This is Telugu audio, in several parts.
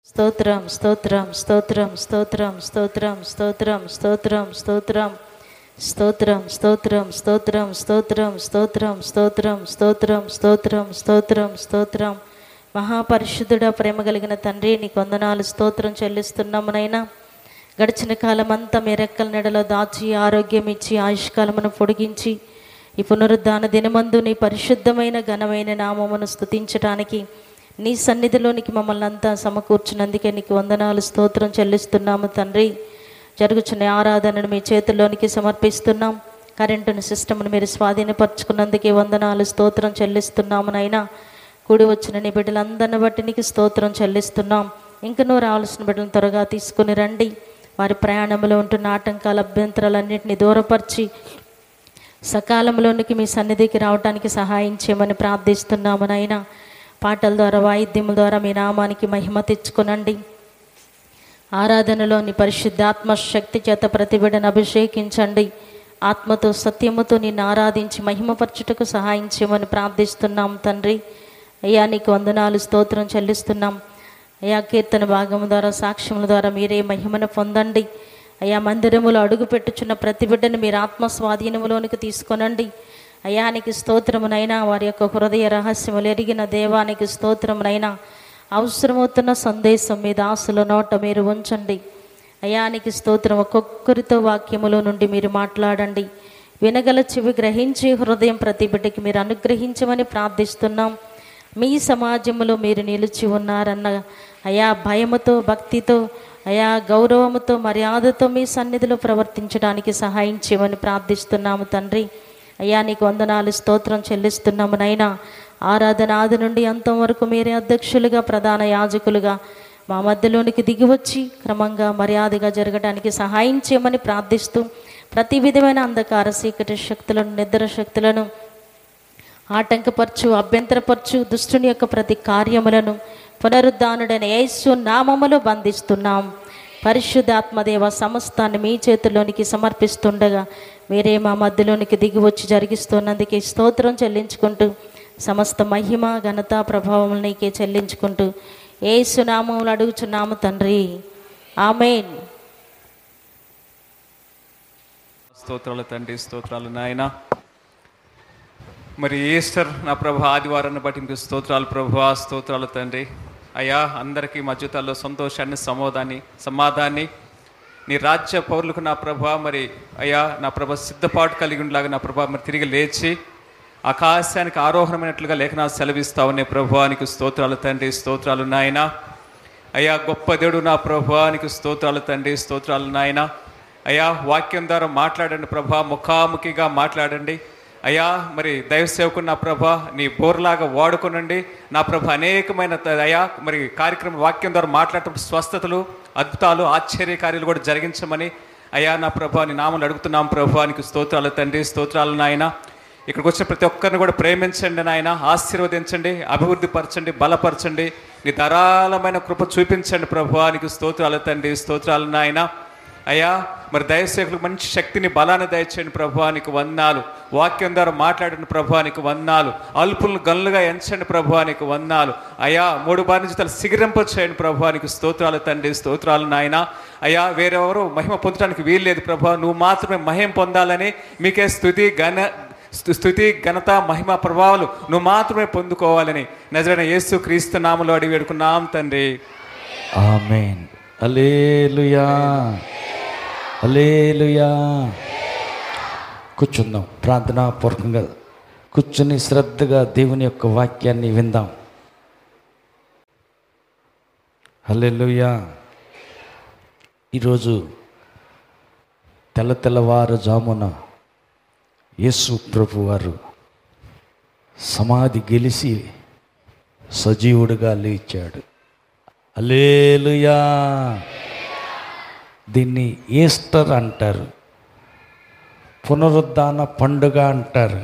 స్తోత్రం స్తోత్రం స్తోత్రం స్తోత్రం స్తోత్రం స్తోత్రం స్తోత్రం స్తోత్రం స్తోత్రం స్తోత్రం స్తోత్రం స్తోత్రం స్తోత్రం స్తోత్రం స్తోత్రం స్తోత్రం స్తోత్రం స్తోత్రం. మహాపరిశుద్ధుడా, ప్రేమ కలిగిన తండ్రి, నీకు వందనాలు, స్తోత్రం చెల్లిస్తున్నాము నైనా. గడిచిన కాలం అంతా మీ రెక్కల నెడలో దాచి ఆరోగ్యం ఇచ్చి ఆయుష్కాలమును పొడిగించి ఈ పునరుద్ధాన దినమందు నీ పరిశుద్ధమైన ఘనమైన నామమును స్తుతించడానికి నీ సన్నిధిలోనికి మమ్మల్ని అంతా సమకూర్చున్నందుకే నీకు వందనాలు, స్తోత్రం చెల్లిస్తున్నాము తండ్రి. జరుగుచున్న ఆరాధనను మీ చేతుల్లోనికి సమర్పిస్తున్నాం. కరెంటును సిస్టమ్ను మీరు స్వాధీనపరచుకున్నందుకే వందనాలు, స్తోత్రం చెల్లిస్తున్నాము నైనా. కూడి వచ్చిన నీ బిడ్డలందరిని బట్టి నీకు స్తోత్రం చెల్లిస్తున్నాం. ఇంకనూ రావాల్సిన బిడ్డలను త్వరగా తీసుకుని రండి. వారి ప్రయాణంలో ఉంటున్న ఆటంకాల అభ్యంతరాలన్నింటినీ దూరపరిచి సకాలంలోనికి మీ సన్నిధికి రావడానికి సహాయం చేయమని ప్రార్థిస్తున్నాము నైనా. పాటల ద్వారా, వాయిద్యముల ద్వారా మీ నామానికి మహిమ తెచ్చుకునండి. ఆరాధనలోని పరిశుద్ధాత్మ శక్తి చేత ప్రతి బిడ్డను అభిషేకించండి. ఆత్మతో సత్యముతో నిన్ను ఆరాధించి మహిమపరచుటకు సహాయం చేయమని ప్రార్థిస్తున్నాం తండ్రి. అయ్యా, నీకు వందనాలు, స్తోత్రం చెల్లిస్తున్నాం. అయ్యా, కీర్తన భాగము ద్వారా, సాక్ష్యముల ద్వారా మీరే మహిమను పొందండి. అయ్యా, మందిరములో అడుగు పెట్టుచున్న ప్రతి బిడ్డను మీరు ఆత్మ స్వాధీనములోనికి తీసుకొనండి. అయానికి స్తోత్రమునైనా. వారి యొక్క హృదయ రహస్యములు ఎరిగిన దేవానికి స్తోత్రమునైనా. అవసరమవుతున్న సందేశం మీ దాసుల నోట మీరు ఉంచండి. అయానికి స్తోత్రం. ఒక్కొక్కరితో వాక్యములో నుండి మీరు మాట్లాడండి. వినగల చెవి, గ్రహించే హృదయం ప్రతి బిడ్డకి మీరు అనుగ్రహించమని ప్రార్థిస్తున్నాం. మీ సమాజంలో మీరు నిలిచి ఉన్నారన్న అయా భయముతో, భక్తితో, అయా గౌరవముతో, మర్యాదతో మీ సన్నిధిలో ప్రవర్తించడానికి సహాయం చేయమని ప్రార్థిస్తున్నాము తండ్రి. అయ్యా, నీకు వందనాలు, స్తోత్రం చెల్లిస్తున్నాము నైనా. ఆరాధన ఆది నుండి అంతం వరకు మీరే అధ్యక్షులుగా, ప్రధాన యాజకులుగా మా మధ్యలోనికి దిగివచ్చి క్రమంగా మర్యాదగా జరగడానికి సహాయం చేయమని ప్రార్థిస్తూ ప్రతి విధమైన అంధకార చీకటి శక్తులను, నిద్ర శక్తులను ఆటంకపరచు, అభ్యంతరపరచు దుష్టుని యొక్క ప్రతి కార్యములను పునరుద్ధానుడైన యేసు నామములో బంధిస్తున్నాం. పరిశుద్ధాత్మదేవ, సమస్తాన్ని మీ చేతుల్లోనికి సమర్పిస్తుండగా మీరే మా మధ్యలోనికి దిగివచ్చి జరిగిస్తున్నందుకే స్తోత్రం చెల్లించుకుంటూ సమస్త మహిమ, ఘనత, ప్రభావం నీకే చెల్లించుకుంటూ యేసు నామములో అడుగుచున్నాము తండ్రి, ఆమేన్. స్తోత్రాలు తండ్రి, స్తోత్రాలు నాయన. మరి ఈస్టర్ నా ప్రభు ఆదివారాన్ని బట్టి మీకు స్తోత్రాలు ప్రభు, స్తోత్రాలు తండ్రి. అయ్యా, అందరికీ మా జీవితాల్లో సంతోషాన్ని, సమాధాన్ని నీ రాజ్య పౌరులకు నా ప్రభా, మరి అయ్యా నా ప్రభ సిద్ధపాటు కలిగి ఉండలాగా నా ప్రభా, మరి తిరిగి లేచి ఆకాశానికి ఆరోహణమైనట్లుగా లేఖనాలు సెలవిస్తావునే ప్రభానికి స్తోత్రాలు తండ్రి, స్తోత్రాలు నాయన. అయ్యా, గొప్ప దేవుడు నా ప్రభానికి స్తోత్రాలు తండ్రి, స్తోత్రాలు నాయన. అయ్యా, వాక్యం ద్వారా మాట్లాడండి ప్రభా, ముఖాముఖిగా మాట్లాడండి అయ్యా. మరి దైవ సేవకుడు నా ప్రభా నీ బోర్లాగా వాడుకోనండి నా ప్రభ. అనేకమైన అయ్యా మరి కార్యక్రమం వాక్యం ద్వారా మాట్లాడటం స్వస్థతలు, అద్భుతాలు, ఆశ్చర్యకార్యాలు కూడా జరిగించమని అయ్యా నా ప్రభా నీ నామములు అడుగుతున్నాం ప్రభా. నీకు స్తోత్రాలు తండ్రి, స్తోత్రాలు నాయన. ఇక్కడికి వచ్చిన ప్రతి ఒక్కరిని కూడా ప్రేమించండి నాయన, ఆశీర్వదించండి, అభివృద్ధి పరచండి, బలపరచండి, నీ ధారాళమైన కృప చూపించండి ప్రభా. నీకు స్తోత్రాలు తండ్రి, స్తోత్రాలు నాయన. అయ్యా, మరి దైవసేవకులకు మంచి శక్తిని, బలాన్ని దయచేయండి ప్రభా. నీకు వందనాలు. వాక్యం ద్వారా మాట్లాడిన ప్రభా నీకు వందనాలు. అల్పులను గనులుగా ఎంచండి ప్రభా, నీకు వందనాలు. అయ్యా, 3 బారి జీతాలు సిగిరింప చేయండి ప్రభా. నీకు స్తోత్రాలు తండ్రి, స్తోత్రాలు నాయన. అయ్యా, వేరెవరు మహిమ పొందడానికి వీల్లేదు ప్రభా, నువ్వు మాత్రమే మహిమ పొందాలని మీకే స్తుతి, ఘనత, మహిమ, ప్రభావాలు నువ్వు మాత్రమే పొందుకోవాలని నజరైన యేసు క్రీస్తు నామములో అడిగి వేడుకున్నాం తండ్రి, ఆమేన్. హల్లెలూయా, హల్లెలూయా. కూర్చుందాం, ప్రార్థనాపూర్వకంగా కూర్చుని శ్రద్ధగా దేవుని యొక్క వాక్యాన్ని విందాం. హల్లెలూయా. ఈరోజు తెల్లవారుజామున యేసు ప్రభు వారు సమాధి గెలిచి సజీవుడిగా లేచాడు. హల్లెలూయా. దీన్ని ఈస్టర్ అంటారు, పునరుద్ధాన పండుగ అంటారు.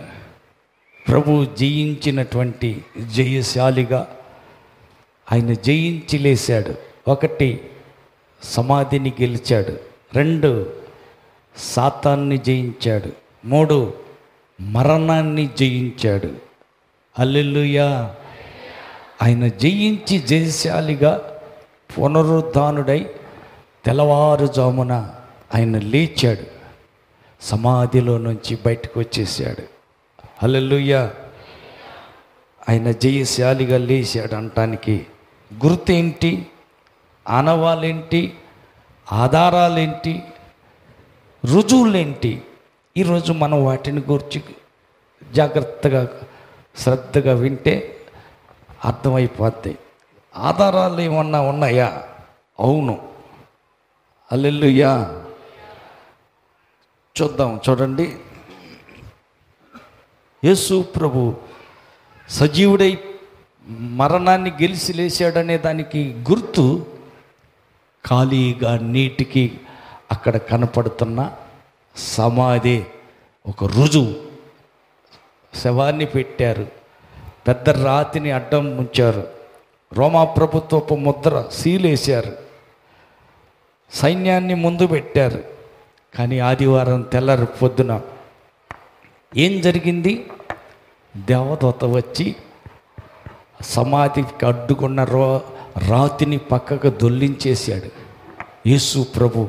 ప్రభు జయించినటువంటి జయశాలిగా ఆయన జయించి లేచాడు. 1 సమాధిని గెలిచాడు, 2 సాతాన్ని జయించాడు, 3 మరణాన్ని జయించాడు. హల్లెలూయా. ఆయన జయించి జయశాలిగా పునరుద్ధానుడై తెల్లవారుజామున ఆయన లేచాడు, సమాధిలో నుంచి బయటకు వచ్చేసాడు. హల్లెలూయా. ఆయన జయశాలిగా లేచాడు అనటానికి గుర్తేంటి, ఆనవాళ్ళేంటి, ఆధారాలేంటి, రుజువులేంటి? ఈరోజు మనం వాటిని గురించి జాగ్రత్తగా శ్రద్ధగా వింటే అర్థమైపోద్ది. ఆధారాలు ఏమన్నా ఉన్నాయా? అవును. హల్లెలూయా. చూడండి. యేసు ప్రభు సజీవుడై మరణాన్ని గెలిచి లేచాడనే దానికి గుర్తు ఖాళీగా నీటికి అక్కడ కనపడుతున్న సమాధి ఒక రుజువు. శవాన్ని పెట్టారు, పెద్ద రాతిని అడ్డం ఉంచారు, రోమా ప్రభుత్వపు ముద్ర సీలేశారు, సైన్యాన్ని ముందు పెట్టారు. కానీ ఆదివారం తెల్లారి పొద్దున ఏం జరిగింది? దేవదూత వచ్చి సమాధికి అడ్డుకున్న రాతిని పక్కకు దొల్లించేశాడు. యేసు ప్రభు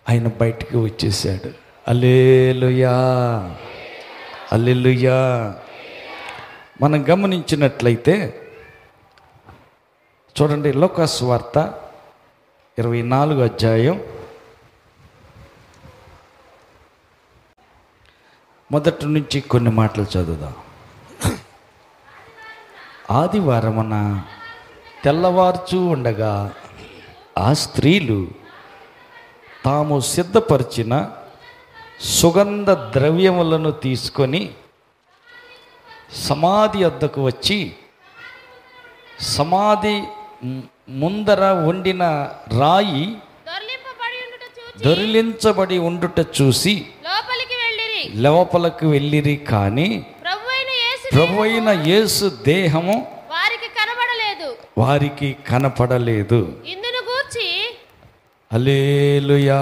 ఆయన బయటికి వచ్చేసాడు. హల్లెలూయా, హల్లెలూయా. మనం గమనించినట్లయితే చూడండి, లూకాసు వార్త 24వ అధ్యాయం మొదటి నుంచి కొన్ని మాటలు చదువుదాం. ఆదివారమున తెల్లవార్చు ఉండగా ఆ స్త్రీలు తాము సిద్ధపరిచిన సుగంధ ద్రవ్యములను తీసుకొని సమాధి వద్దకు వచ్చి సమాధి ముందర వండిన రాయి దొరిలించబడి ఉండుట చూసి లోపలికి వెళ్ళిరి. కానీ ప్రభువైన యేసు దేహము వారికి కనపడలేదు. హల్లెలూయా.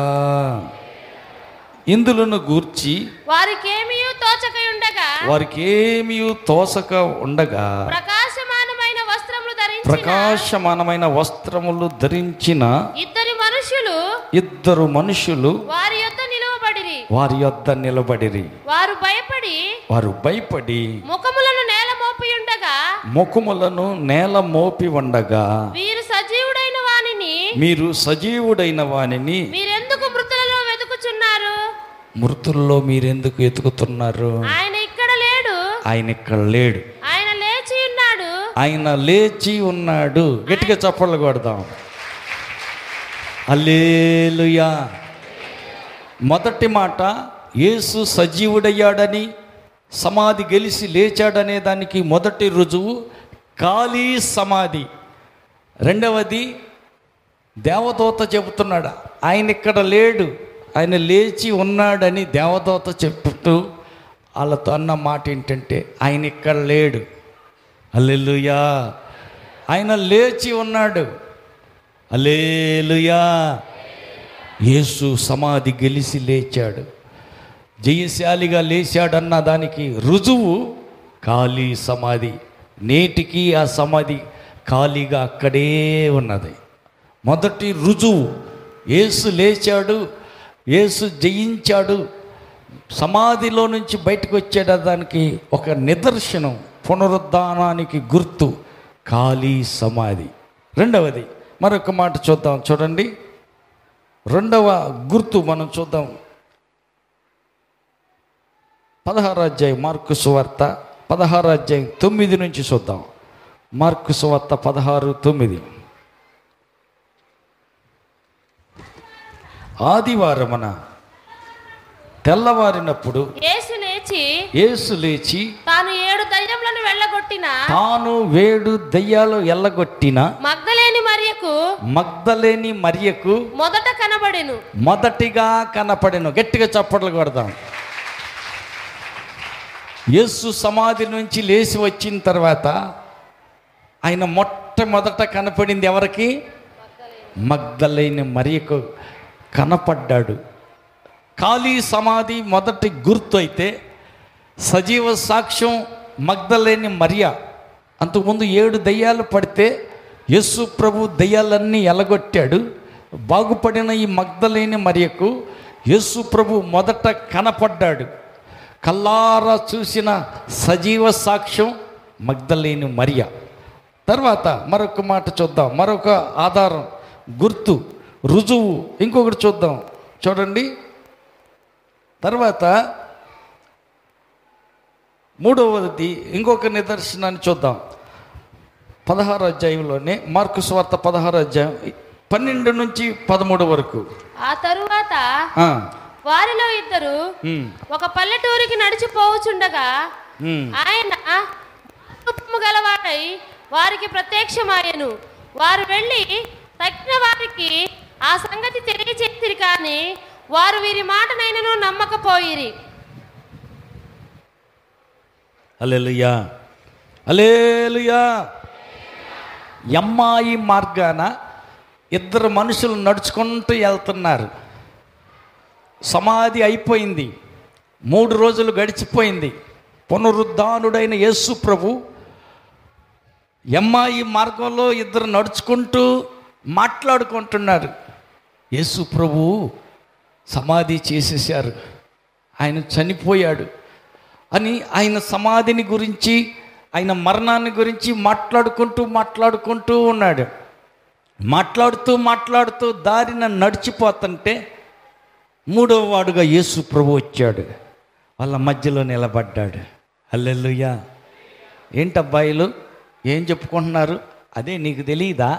ఇందులను గూర్చి వారికి ఏమీ తోచక ఉండగా ప్రకాశమానమైన వస్త్రములు ధరించిన ఇద్దరు మనుషులు వారి యొద్ద నిలబడిరి. వారు భయపడి ముఖములను నేల మోపి ఉండగా మీరు సజీవుడైన వానిని మృతుల్లో మీరెందుకు వెతుకుతున్నారు? ఆయన ఇక్కడ లేడు. ఆయన లేచి ఉన్నాడు. గట్టిగా చప్పట్లు కొడదాం. హల్లెలూయా. మొదటి మాట, యేసు సజీవుడయ్యాడని, సమాధి గెలిచి లేచాడనే దానికి మొదటి రుజువు ఖాళీ సమాధి. రెండవది, దేవదూత చెబుతున్నాడు ఆయన ఇక్కడ లేడు, ఆయన లేచి ఉన్నాడని దేవదూత చెప్తూ వాళ్ళతో అన్న మాట ఏంటంటే ఆయన ఇక్కడ లేడు. హల్లెలూయా. ఆయన లేచి ఉన్నాడు. హల్లెలూయా. యేసు సమాధి గెలిచి లేచాడు, జయశాలిగా లేచాడన్న దానికి రుజువు ఖాళీ సమాధి. నేటికి ఆ సమాధి ఖాళీగా అక్కడే ఉన్నది. మొదటి రుజువు యేసు లేచాడు, యేసు జయించాడు, సమాధిలో నుంచి బయటకు వచ్చాడు. దానికి ఒక నిదర్శనం, పునరుద్ధానానికి గుర్తు ఖాళీ సమాధి. రెండవది మరొక మాట చూద్దాం. చూడండి, రెండవ గుర్తు మనం చూద్దాం. 16వ అధ్యాయం మార్కు సువార్త 16వ అధ్యాయం 9 నుంచి చూద్దాం. మార్కు సువార్త 16:9. ఆదివారమున తెల్లవారినప్పుడు యేసు లేచి తాను 7 దయ్యాలు ఎల్లగొట్టిన మగ్దలేని మరియకు మొదటిగా కనపడెను. గట్టిగా చప్పట్లు కొడదాం. యేసు సమాధి నుంచి లేచి వచ్చిన తర్వాత ఆయన మొట్టమొదట కనపడింది ఎవరికి? మగ్దలేని మరియకు కనపడ్డాడు. ఖాళీ సమాధి మొదటి గుర్తు అయితే సజీవ సాక్ష్యం మగ్దలేని మరియ. అంతకుముందు 7 దయ్యాలు పడితే యేసు ప్రభు దెయ్యాలన్నీ ఎలగొట్టాడు. బాగుపడిన ఈ మగ్దలేని మరియకు యేసు ప్రభు మొదట కనపడ్డాడు. కల్లారా చూసిన సజీవ సాక్ష్యం మగ్దలేని మరియ. తర్వాత మరొక మాట చూద్దాం, మరొక ఆధారం, గుర్తు, రుజువు ఇంకొకటి చూద్దాం. చూడండి, తర్వాత మూడవది ఇంకొక నిదర్శనాన్ని చూద్దాం. 16వ అధ్యాయంలోనే, మార్కు సువార్త 16వ అధ్యాయం 12 నుంచి 13 వరకు. ఆ తరువాత వారిలో ఇద్దరు ఒక పల్లెటూరికి నడిచిపోవచుండగా ఆయన రూపము గలవాడై వారికి ప్రత్యక్షమాయెను. వారు వెళ్ళి తక్కిన వారికి ఆ సంగతి తెలియచేసిరి, కానీ వారు వీరి మాటనైనను నమ్మకపోయిరి. హల్లెలూయా, హల్లెలూయా. ఎమ్మాయి మార్గాన ఇద్దరు మనుషులు నడుచుకుంటూ వెళ్తున్నారు. సమాధి అయిపోయింది, 3 రోజులు గడిచిపోయింది. పునరుద్ధానుడైన యేసు ప్రభు ఎమ్మాయి మార్గంలో ఇద్దరు నడుచుకుంటూ మాట్లాడుకుంటున్నారు. యేసు ప్రభు సమాధి చేసేసారు, ఆయన చనిపోయాడు అని ఆయన సమాధిని గురించి, ఆయన మరణాన్ని గురించి మాట్లాడుకుంటూ ఉన్నాడు. మాట్లాడుతూ దారిన నడిచిపోతుంటే 3వ వాడుగా యేసు ప్రభు వచ్చాడు, వాళ్ళ మధ్యలో నిలబడ్డాడు. హల్లెలూయా. ఏంటబ్బాయిలు ఏం చెప్పుకుంటున్నారు? అదే నీకు తెలియదా?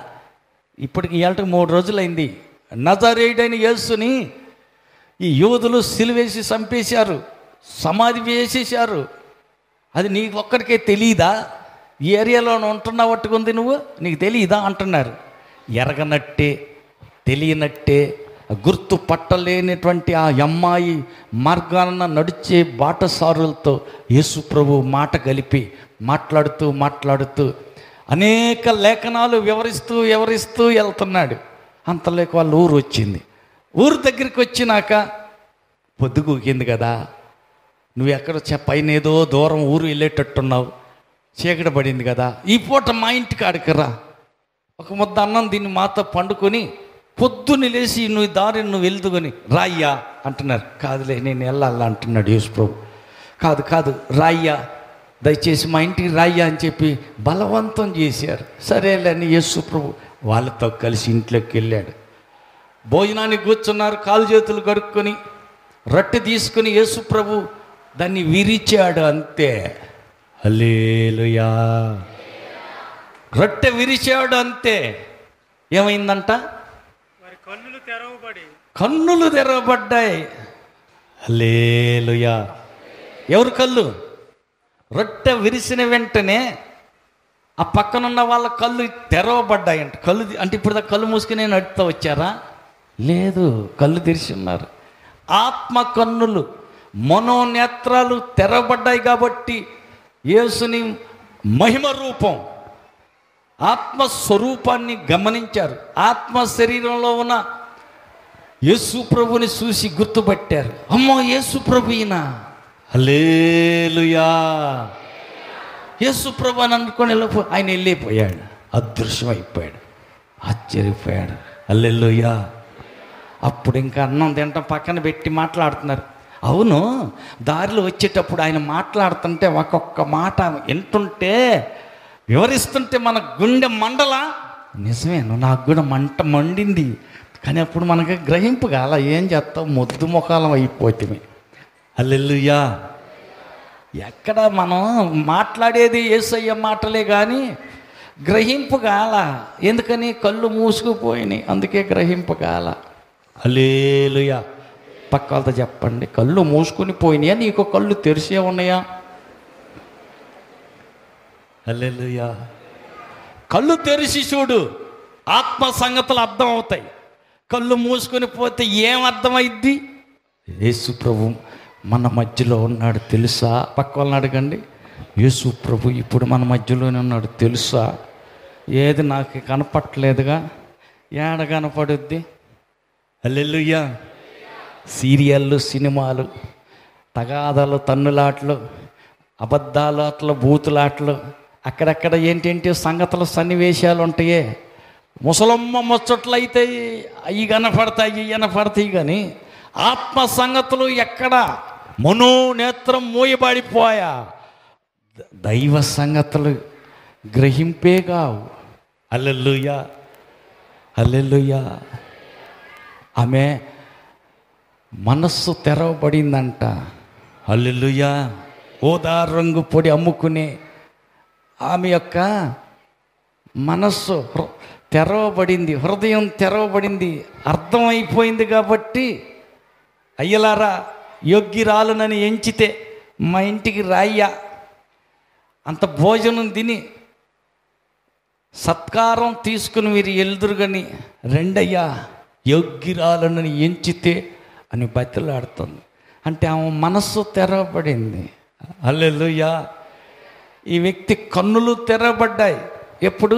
ఇప్పటికి ఇవాళకి 3 రోజులైంది. నజరేయుడైన యేసుని ఈ యూదులు సిలువేసి చంపేశారు, సమాధి వేసేశారు. అది నీకు ఒక్కడికే తెలియదా? ఈ ఏరియాలో ఉంటున్నా పట్టుకుంది, నువ్వు నీకు తెలియదా అంటున్నారు. ఎరగనట్టే, తెలియనట్టే, గుర్తు పట్టలేనటువంటి ఆ అమ్మాయి మార్గాన నడిచే బాటసారులతో యేసు ప్రభు మాట కలిపి మాట్లాడుతూ అనేక లేఖనాలు వివరిస్తూ వెళ్తున్నాడు. అంతలోకి వాళ్ళ ఊరు వచ్చింది. ఊరు దగ్గరికి వచ్చినాక పొద్దుగూకింది కదా, నువ్వు ఎక్కడ పైన ఏదో దూరం ఊరు వెళ్ళేటట్టున్నావు, చీకటి పడింది కదా, ఈ పూట మా ఇంటికి అడగరా, ఒక ముద్ద అన్నం దీన్ని మాతో పండుకొని పొద్దున్న లేచి నువ్వు దారిని నువ్వు వెళ్తుకొని రాయ్యా అంటున్నారు. కాదులే నేను వెళ్ళాలా అంటున్నాడు యేసు ప్రభు. కాదు రాయ్యా, దయచేసి మా ఇంటికి రాయ్యా అని చెప్పి బలవంతం చేశారు. సరేలే అని యేసు ప్రభు వాళ్ళతో కలిసి ఇంట్లోకి వెళ్ళాడు. భోజనానికి కూర్చున్నారు, కాలు చేతులు కడుక్కొని రొట్టె తీసుకుని యేసు ప్రభు దాన్ని విరిచాడు, అంతే. హల్లెలూయా. రొట్టె విరిచాడు, అంతే. ఏమైందంట? కన్నులు తెరవబడ్డాయి. హల్లెలూయా. ఎవరు కళ్ళు? రొట్టె విరిసిన వెంటనే ఆ పక్కనున్న వాళ్ళ కళ్ళు తెరవబడ్డాయంట. కళ్ళు అంటే ఇప్పుడు కళ్ళు మూసుకునే నడుతూ వచ్చారా? లేదు, కళ్ళు తెరిచి ఉన్నారు. ఆత్మ కన్నులు, మనోనేత్రాలు తెరవబడ్డాయి. కాబట్టి యేసుని మహిమ రూపం, ఆత్మస్వరూపాన్ని గమనించారు. ఆత్మ శరీరంలో ఉన్న యేసు ప్రభుని చూసి గుర్తుపట్టారు. అమ్మో, యేసు ప్రభు ఈయన. హల్లెలూయా. యేసు ప్రభు అని అనుకొని ఆయన వెళ్ళిపోయాడు, అదృశ్యమైపోయాడు, ఆశ్చర్యపోయాడు. హల్లెలూయా. అప్పుడు ఇంకా అన్నం తింటాం పక్కన పెట్టి మాట్లాడుతున్నారు. అవును, దారిలో వచ్చేటప్పుడు ఆయన మాట్లాడుతుంటే ఒక్కొక్క మాట వింటుంటే, వివరిస్తుంటే మన గుండె మండలా. నిజమేను, నాకు కూడా మండింది. కానీ అప్పుడు మనకి గ్రహింపు కాల. ఏం చేస్తాం, మొద్దు ముఖాలం అయిపోతుంది. హల్లెలూయా. ఎక్కడ మనం మాట్లాడేది యేసయ్య మాటలే కానీ గ్రహింపు కాల. ఎందుకని? కళ్ళు మూసుకుపోయినాయి, అందుకే గ్రహింపు కాల. హల్లెలూయా. పక్క వాళ్ళతో చెప్పండి, కళ్ళు మూసుకొని పోయినాయా, నీకు కళ్ళు తెరిసే ఉన్నాయా? హల్లెలూయా. కళ్ళు తెరిచి చూడు, ఆత్మ సంగతులు అర్థం అవుతాయి. కళ్ళు మూసుకొని పోతే ఏం అర్థమైద్ది? యేసు ప్రభు మన మధ్యలో ఉన్నాడు తెలుసా? పక్క వాళ్ళని అడగండి, యేసు ప్రభు ఇప్పుడు మన మధ్యలోనే ఉన్నాడు తెలుసా? ఏది నాకు కనపట్టలేదుగా, ఏడ కనపడుద్ది? హల్లెలూయా. సీరియళ్ళు, సినిమాలు, తగాదాలు, తన్నులాటలు, అబద్ధాలాటలు, బూతులాటలు, అక్కడక్కడ ఏంటంటే సంగతులు సన్నివేశాలు ఉంటాయే. ముసలమ్మ ముచ్చట్లు అయితే అవి కనపడతాయి కానీ ఆత్మ సంగతులు ఎక్కడ మనోనేత్రం మూయబడిపోయా. దైవ సంగతులు గ్రహింపే కావు. హల్లెలూయా, హల్లెలూయా. ఆమె మనస్సు తెరవబడిందంట. హల్లెలూయా. ఊదా రంగు పొడి అమ్ముకునే ఆమె యొక్క మనస్సు తెరవబడింది, హృదయం తెరవబడింది, అర్థమైపోయింది. కాబట్టి అయ్యలారా, యోగ్యురాలునని ఎంచితే మా ఇంటికి రాయ్యా, అంత భోజనం తిని సత్కారం తీసుకుని మీరు ఎల్దురుగని రెండయ్యా, యోగ్యురాలునని ఎంచితే అని బతిలాడుతుంది. అంటే ఆమె మనస్సు తెరవబడింది. హల్లెలూయా. ఈ వ్యక్తి కన్నులు తెరవబడ్డాయి. ఎప్పుడు?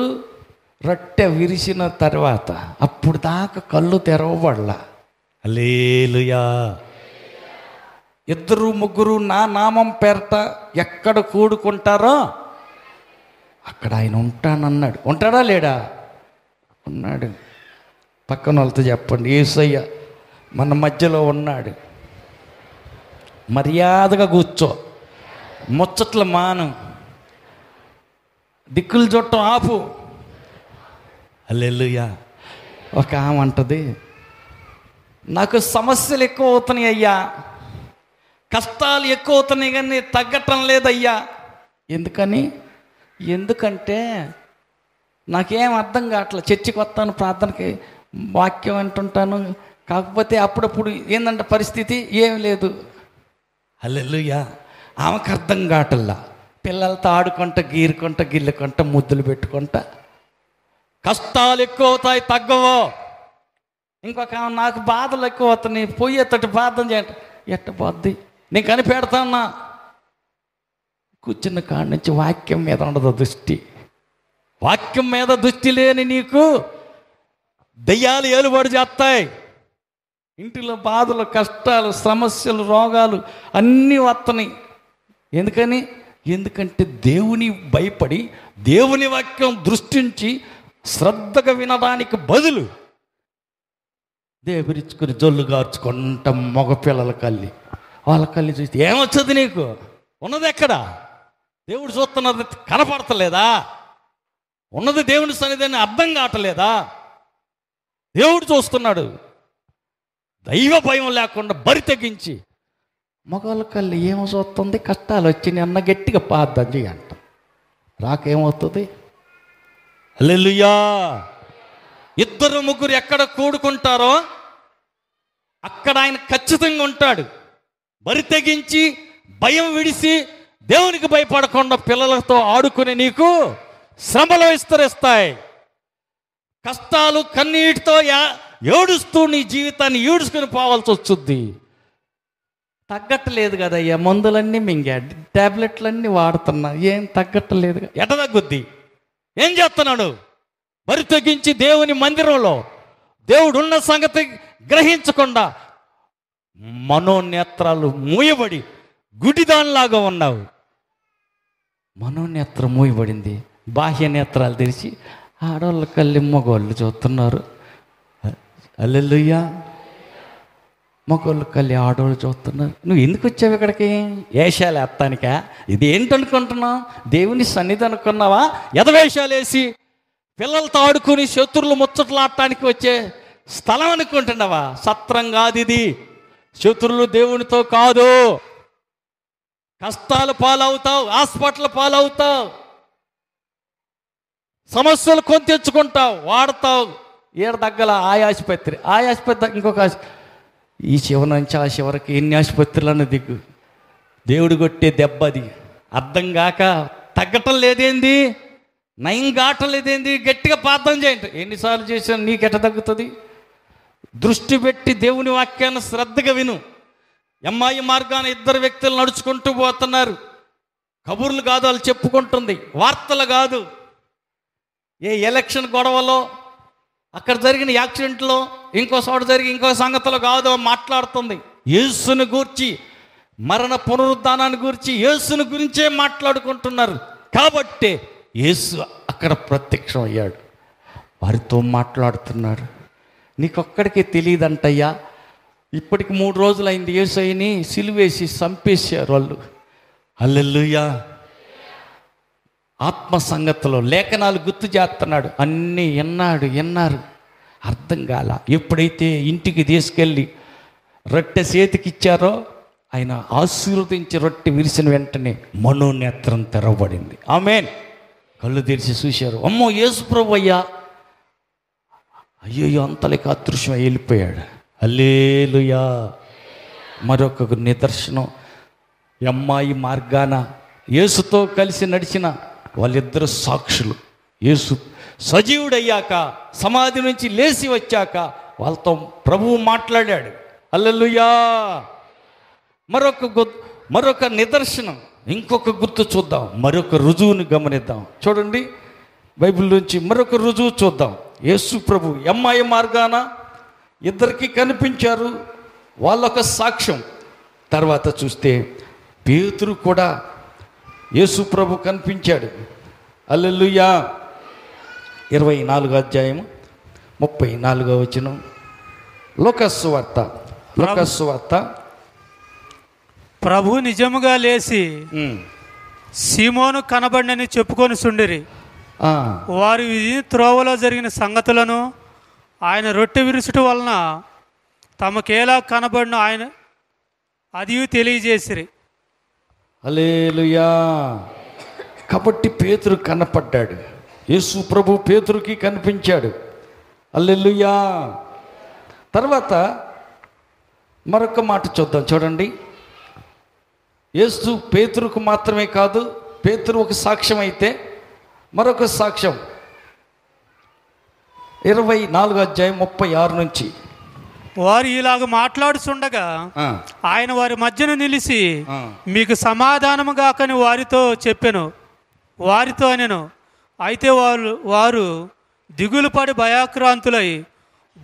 రొట్టె విరిసిన తర్వాత. అప్పుడు దాకా కళ్ళు తెరవబడలా. హల్లెలూయా. 2 3 నా నామం పేరట ఎక్కడ కూడుకుంటారో అక్కడ ఆయన ఉంటానన్నాడు. ఉంటాడా లేడా? ఉన్నాడు. పక్కన వాళ్ళతో చెప్పండి, యేసయ్య మన మధ్యలో ఉన్నాడు. మర్యాదగా కూర్చో, ముచ్చట్లు మాను, దిక్కులు చుట్టం ఆపు. హల్లెలూయా. ఒక ఆమె అంటది, నాకు సమస్యలు ఎక్కువ అవుతున్నాయి అయ్యా, కష్టాలు ఎక్కువ అవుతున్నాయి కానీ తగ్గటం లేదయ్యా. ఎందుకంటే నాకేం అర్థం కావట్లేదు. చర్చికి వస్తాను, ప్రార్థనకి వాక్యం అంటుంటాను, కాకపోతే అప్పుడప్పుడు ఏందంటే పరిస్థితి ఏం లేదు. హల్లెలూయా. ఆమెకు అర్థం కావట్లా. పిల్లలతో ఆడుకుంటా, గీరుకుంటా, గిల్లుకుంటా, ముద్దులు పెట్టుకుంటా, కష్టాలు ఎక్కువ అవుతాయి, తగ్గవో. ఇంకొక ఆమె, నాకు బాధలు ఎక్కువ అవుతున్నాయి, పోయేటట్టు ప్రార్థన చేయండి. ఎట్ట పోద్ది? నేను కనిపెడతాన్నా. కూర్చున్న కాడి నుంచి వాక్యం మీద ఉండదు దృష్టి. వాక్యం మీద దృష్టి లేని నీకు దయ్యాలు ఏలుబడి చేస్తాయి. ఇంటిలో బాధలు, కష్టాలు, సమస్యలు, రోగాలు అన్నీ వస్తున్నాయి. ఎందుకంటే దేవుని భయపడి దేవుని వాక్యం దృష్టించి శ్రద్ధగా వినడానికి బదులు దేవురిచ్చుకుని జొల్లు గార్చుకుంటా మగపిల్లల కళ్ళి, వాళ్ళ కళ్ళి చూస్తే ఏమొచ్చదు? నీకు ఉన్నది ఎక్కడ? దేవుడు చూస్తున్నది కనపడతలేదా? ఉన్నది దేవుని సన్నిధిని అర్థం కావట్లేదా? దేవుడు చూస్తున్నాడు. దైవ భయం లేకుండా బరి తెగించి మగవాళ్ళ కళ్ళు ఏమో చూస్తుంది, కష్టాలు వచ్చినాయి అన్న గట్టిగా ప్రార్థన చేయంట. రాకేమవుతుంది? హల్లెలూయా. 2 3 ఎక్కడ కూడుకుంటారో అక్కడ ఆయన ఖచ్చితంగా ఉంటాడు. బరి తెగించి భయం విడిసి దేవునికి భయపడకుండా పిల్లలతో ఆడుకుని నీకు శ్రమలు విస్తరిస్తాయి. కష్టాలు కన్నీటితో ఏడుస్తూ నీ జీవితాన్ని ఈడుచుకుని పోవాల్సి వస్తుంది. తగ్గట్లేదు కదయ్యా, మందులన్నీ మింగా, ట్యాబ్లెట్లన్నీ వాడుతున్నా, ఏం తగ్గట్లేదు. ఎట తగ్గుద్ది? ఏం చేస్తున్నాడు? బరి తెగించి దేవుని మందిరంలో దేవుడు ఉన్న సంగతి గ్రహించకుండా మనోనేత్రాలు మూయబడి గుడిదానిలాగా ఉన్నావు. మనోనేత్రం మూయబడింది, బాహ్య నేత్రాలు తెరిచి ఆడవాళ్ళ కళ్ళు మగవాళ్ళు చూస్తున్నారు. హల్లెలూయా. మగవాళ్ళు కళ్ళు ఆడవాళ్ళు చూస్తున్నారు. నువ్వు ఎందుకు వచ్చావు ఇక్కడికి? వేషాలు ఎత్తానికా? ఇది ఏంటనుకుంటున్నావు? దేవుని సన్నిధి అనుకున్నావా? ఎదవేషాలు వేసి పిల్లలతో ఆడుకుని శత్రువులు ముచ్చట్లాడటానికి వచ్చే స్థలం అనుకుంటున్నావా? సత్రం కాదు ఇది. శత్రువులు దేవునితో కాదు. కష్టాలు పాలవుతావు, హాస్పిటల్ పాలవుతావు, సమస్యలు కొని తెచ్చుకుంటావు, వాడతావు. ఏడు దగ్గర ఆసుపత్రి ఇంకొక ఈ చివరి నుంచి ఆ చివరికి ఎన్ని ఆసుపత్రులను దిగ్గు. దేవుడు కొట్టే దెబ్బది అర్థం కాక తగ్గటం లేదేంది, నయం కావటం లేదేంది? గట్టిగా ప్రార్థన చేయండి. ఎన్నిసార్లు చేసినా నీకెట తగ్గుతుంది? దృష్టి పెట్టి దేవుని వాక్యాన్ని శ్రద్ధగా విను. ఎమ్మాయి మార్గాన 2 వ్యక్తులు నడుచుకుంటూ పోతున్నారు. కబుర్లు కాదు వాళ్ళు చెప్పుకుంటుంది, వార్తలు కాదు. ఏ ఎలక్షన్ గొడవలో, అక్కడ జరిగిన యాక్సిడెంట్లో, ఇంకో చోట జరిగి ఇంకో సంగతులు కాదు మాట్లాడుతుంది. యేసుని గూర్చి, మరణ పునరుద్ధానాన్ని గురించి, యేసుని గురించే మాట్లాడుకుంటున్నారు. కాబట్టి యేసు అక్కడ ప్రత్యక్షం అయ్యాడు, వారితో మాట్లాడుతున్నాడు. నీకొక్కడికే తెలియదంటయ్యా, ఇప్పటికి 3 రోజులైంది యేసయ్యని సిలువేసి చంపేశారు వాళ్ళు. హల్లెలూయా. ఆత్మ సంగతిలో లేఖనాలు గుర్తు చేస్తున్నాడు, అన్నీ విన్నారు, అర్థం కాల. ఎప్పుడైతే ఇంటికి తీసుకెళ్ళి రొట్టె చేతికి ఇచ్చారో ఆయన ఆశీర్వదించి రొట్టె విరిసిన వెంటనే మనోనేత్రం తెరవబడింది. ఆమేన్. కళ్ళు తెరిచి చూశారు, అమ్మో యేసు ప్రభువయ్యా. అయ్యో అంతలేక అదృశ్యం వెళ్ళిపోయాడు. హల్లెలూయా. మరొక నిదర్శనం, అమ్మాయి మార్గాన యేసుతో కలిసి నడిచిన వాళ్ళిద్దరు సాక్షులు. యేసు సజీవుడయ్యాక, సమాధి నుంచి లేచి వచ్చాక వాళ్ళతో ప్రభువు మాట్లాడాడు. హల్లెలూయా. మరొక నిదర్శనం, ఇంకొక గుర్తు చూద్దాం, మరొక రుజువుని గమనిద్దాం. చూడండి, బైబిల్ నుంచి మరొక రుజువు చూద్దాం. యేసు ప్రభు అమ్మాయి మార్గాన ఇద్దరికి కనిపించారు, వాళ్ళొక సాక్ష్యం. తర్వాత చూస్తే పేతురు కూడా యేసు ప్రభు కనిపించాడు. హల్లెలూయా. 24వ అధ్యాయం 34వ వచనం, లూకాసు వార్త. ప్రభు నిజముగా లేచి సీమోను కనబడినని చెప్పుకొని సుండిరి. వారు ఈ త్రోవలో జరిగిన సంగతులను, ఆయన రొట్టె విరుచుట వలన తమకేలా కనబడిన ఆయన అది తెలియజేసిరి. హల్లెలూయా. కాబట్టి పేతురు కనపడ్డాడు, యేసు ప్రభు పేతురుకి కనిపించాడు. హల్లెలూయా. తర్వాత మరొక మాట చూద్దాం. చూడండి, యేసు పేతురుకు మాత్రమే కాదు, పేతురు ఒక సాక్ష్యం అయితే మరొక సాక్ష్యం 24వ అధ్యాయం 36 నుంచి. వారు ఇలాగ మాట్లాడుచుండగా ఆయన వారి మధ్యన నిలిచి మీకు సమాధానము గాకని వారితో చెప్పెను. వారితో అనెను, అయితే వారు దిగులు పడి భయాక్రాంతులై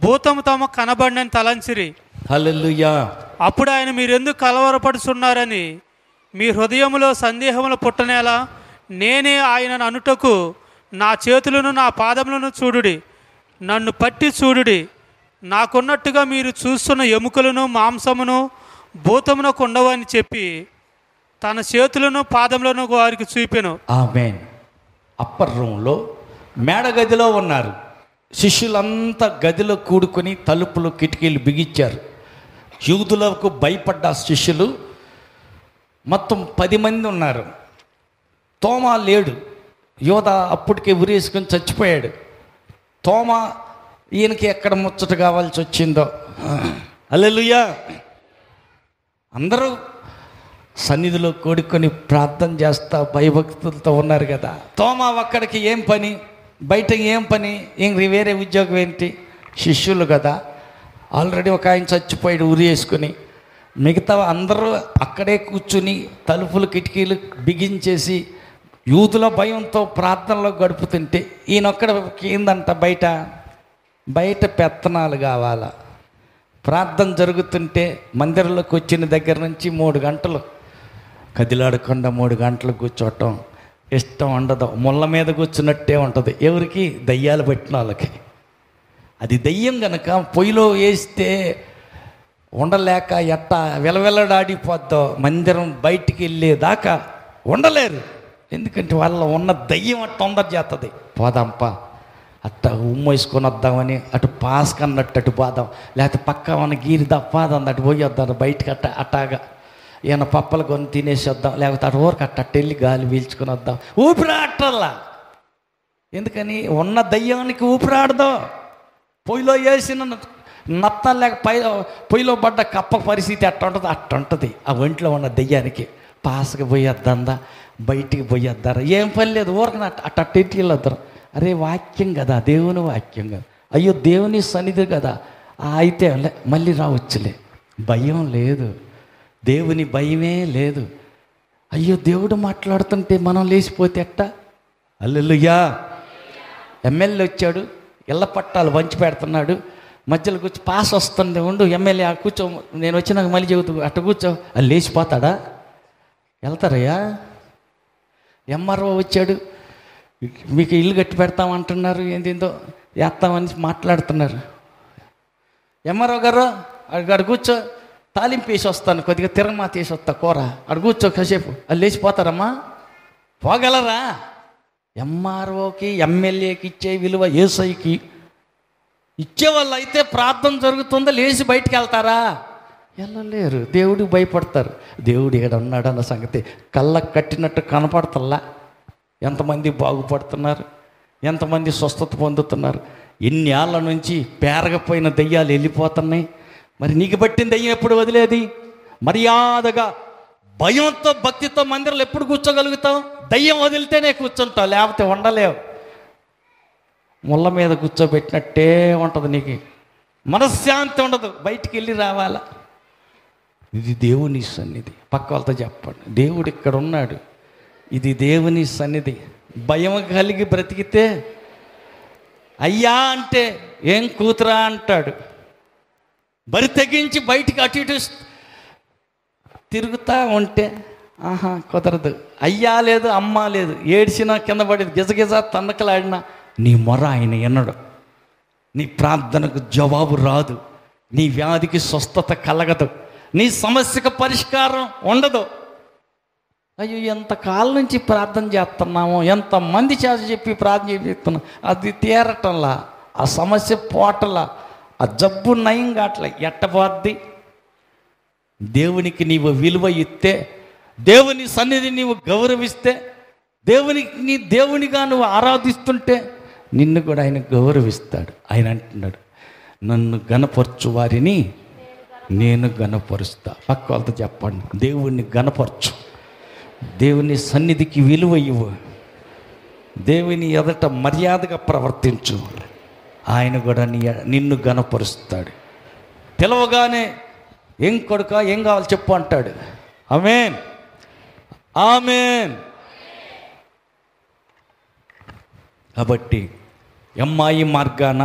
భూతము తమ కనబడినని తలంచిరి. హల్లెలూయా. అప్పుడు ఆయన మీరెందుకు కలవరపడుచున్నారని మీ హృదయములో సందేహములు పుట్టనేలా, నేనే ఆయనను అనుటకు నా చేతులను నా పాదములను చూడుడి, నన్ను పట్టి చూడుడి, నాకున్నట్టుగా మీరు చూస్తున్న ఎముకలను మాంసమును భూతమునకు ఉండవని చెప్పి తన చేతులను పాదములను వారికి చూపెను. ఆమేన్. అప్పర్ రూమ్లో మేడ గదిలో ఉన్నారు శిష్యులంతా, గదిలో కూడుకొని తలుపులు కిటికీలు బిగించారు. యూదులకు భయపడ్డ శిష్యులు మొత్తం 10 మంది ఉన్నారు. తోమా లేడు, యోధ అప్పటికే ఉరేసుకొని చచ్చిపోయాడు. తోమా ఈయనకి ఎక్కడ ముచ్చట కావాల్సి వచ్చిందో. హల్లెలూయా. అందరూ సన్నిధిలో కూడుకొని ప్రార్థన చేస్తా భయభక్తులతో ఉన్నారు కదా. తోమా ఒక్కడికి ఏం పని, బయట ఏం పని, వేరే ఉద్యోగం ఏంటి? శిష్యులు కదా, ఆల్రెడీ ఒక ఆయన చచ్చిపోయాడు ఉరి వేసుకొని. మిగతా అందరూ అక్కడే కూర్చుని తలుపులు కిటికీలు బిగించేసి యూదుల భయంతో ప్రార్థనలో గడుపుతుంటే ఈయనొక్కడ ఏందంట, బయట పెత్తనాలు కావాలా. ప్రార్థన జరుగుతుంటే మందిరంలోకి వచ్చిన దగ్గర నుంచి 3 గంటలు కదిలాడకుండా 3 గంటలు కూర్చోవటం ఇష్టం ఉండదు. ముళ్ళ మీద కూర్చున్నట్టే ఉంటుంది. ఎవరికి? దయ్యాలు పట్టిన వాళ్ళకి. అది దయ్యం గనక పొయ్యిలో వేస్తే ఉండలేక ఎట్టా విలవిలడాడిపోద్దో, మందిరం బయటికి వెళ్ళేదాకా ఉండలేరు. ఎందుకంటే వాళ్ళ ఉన్న దయ్యం అట్ట తొందర చేస్తుంది. పోదాంపా, అట్ట ఉమ్మేసుకొని వద్దామని అటు పాస్ కన్నట్టు అటు పోదాం, లేకపోతే పక్క మన గీరిదా పాదాం అటు పోయి వద్దాం బయటికి అట్టాగా ఏమైనా పప్పలు కొని తినేసి వద్దాం, లేకపోతే అటు ఊరికి అట్ట వెళ్ళి గాలి పీల్చుకొని వద్దాం. ఊపిరాటల్లా. ఎందుకని? ఉన్న దయ్యానికి ఊపిరాడదు. పొయ్యిలో వేసిన నత్త లేక పొయ్యిలో పడ్డ కప్ప పరిస్థితి అట్ట ఉంటుంది ఆ ఒంట్లో ఉన్న దయ్యానికి. పాసకి పోయేద్దా, బయటికి పోయేద్దారా, ఏం పని లేదు, ఊరకన అట్టికి వెళ్ళొద్దారు. అరే వాక్యం కదా, దేవుని వాక్యం కదా, అయ్యో దేవుని సన్నిధి కదా, అయితే మళ్ళీ రావచ్చులే. భయం లేదు, దేవుని భయమే లేదు. అయ్యో దేవుడు మాట్లాడుతుంటే మనం లేచిపోతే ఎట్టా? హల్లెలూయా. ఎమ్మెల్యే వచ్చాడు, ఇళ్ళ పట్టాలు వంచి పెడుతున్నాడు, మధ్యలో కూర్చో పాస్ వస్తుంది, ఉండు ఎమ్మెల్యే కూర్చో, నేను వచ్చినాక మళ్ళీ చెబుతూ అట్ట కూర్చో, అది లేచిపోతాడా? వెళ్తారయ్యా. ఎంఆర్ఓ వచ్చాడు, మీకు ఇల్లు కట్టి పెడతామంటున్నారు, ఏందేందో వేస్తామని మాట్లాడుతున్నారు. ఎంఆర్ఓ గారు అక్కడ కూర్చో, తాలింపు వేసి వస్తాను, కొద్దిగా తిరగమాత వేసి వస్తా కూర, అక్కడ కూర్చో కాసేపు. అది లేచిపోతారమ్మా, పోగలరా? ఎంఆర్ఓకి ఎమ్మెల్యేకి ఇచ్చే విలువ యేసయ్యకి ఇచ్చేవాళ్ళు అయితే ప్రార్థన జరుగుతుందో లేచి బయటికి వెళ్తారా? వెళ్ళలేరు. దేవుడికి భయపడతారు. దేవుడు ఇక్కడ ఉన్నాడు అన్న సంగతి కళ్ళకు కట్టినట్టు కనపడతల్లా. ఎంతమంది బాగుపడుతున్నారు, ఎంతమంది స్వస్థత పొందుతున్నారు. ఎన్ని ఏళ్ళ నుంచి పేరగపోయిన దెయ్యాలు వెళ్ళిపోతున్నాయి. మరి నీకు పట్టిన దెయ్యం ఎప్పుడు వదిలేది? మర్యాదగా భయంతో భక్తితో మందిరంలో ఎప్పుడు కూర్చోగలుగుతావు? దయ్యం వదిలితేనే కూర్చుంటావు, లేకపోతే ఉండలేవు. ముళ్ళ మీద కూర్చోబెట్టినట్టే ఉంటుంది, నీకు మనశ్శాంతి ఉండదు. బయటికి వెళ్ళి రావాలా. ఇది దేవుని సన్నిధి. పక్క వాళ్ళతో చెప్పండి, దేవుడు ఇక్కడ ఉన్నాడు, ఇది దేవుని సన్నిధి. భయం కలిగి బ్రతికితే అయ్యా అంటే ఏం కూతురా అంటాడు. బరి తెగించి బయటికి అటు ఇటు తిరుగుతూ ఉంటే ఆహా కుదరదు. అయ్యా లేదు, అమ్మ లేదు, ఏడ్చినా కింద పడి గిజగిజ తన్నకలాడినా నీ మొర ఆయన ఎన్నడు. నీ ప్రార్థనకు జవాబు రాదు, నీ వ్యాధికి స్వస్థత కలగదు, నీ సమస్యకు పరిష్కారం ఉండదు. అయ్యో ఎంతకాలం నుంచి ప్రార్థన చేస్తున్నాము, ఎంతమంది చేత చెప్పి ప్రార్థన చేస్తున్నాం, అది తీరటంలా, ఆ సమస్య పోటలా, ఆ జబ్బు నయం కావట్లే. ఎట్టబోద్ది? దేవునికి నీవు విలువ ఇస్తే, దేవుని సన్నిధి నీవు గౌరవిస్తే, దేవునిగా నువ్వు ఆరాధిస్తుంటే నిన్ను కూడా ఆయన గౌరవిస్తాడు. ఆయన అంటున్నాడు, నన్ను గణపరచు వారిని నేను గణపరుస్తా. పక్క వాళ్ళతో చెప్పండి, దేవుణ్ణి గణపరచు, దేవుని సన్నిధికి విలువ ఇవ్వు, దేవుని ఎదుట మర్యాదగా ప్రవర్తించు. ఆయన కూడా నిన్ను గణపరుస్తాడు. పిలవగానే ఏం కొడుకా ఏం కావాలి చెప్పు అంటాడు. ఆమేన్, ఆమేన్. కాబట్టి ఎమ్మాయి మార్గాన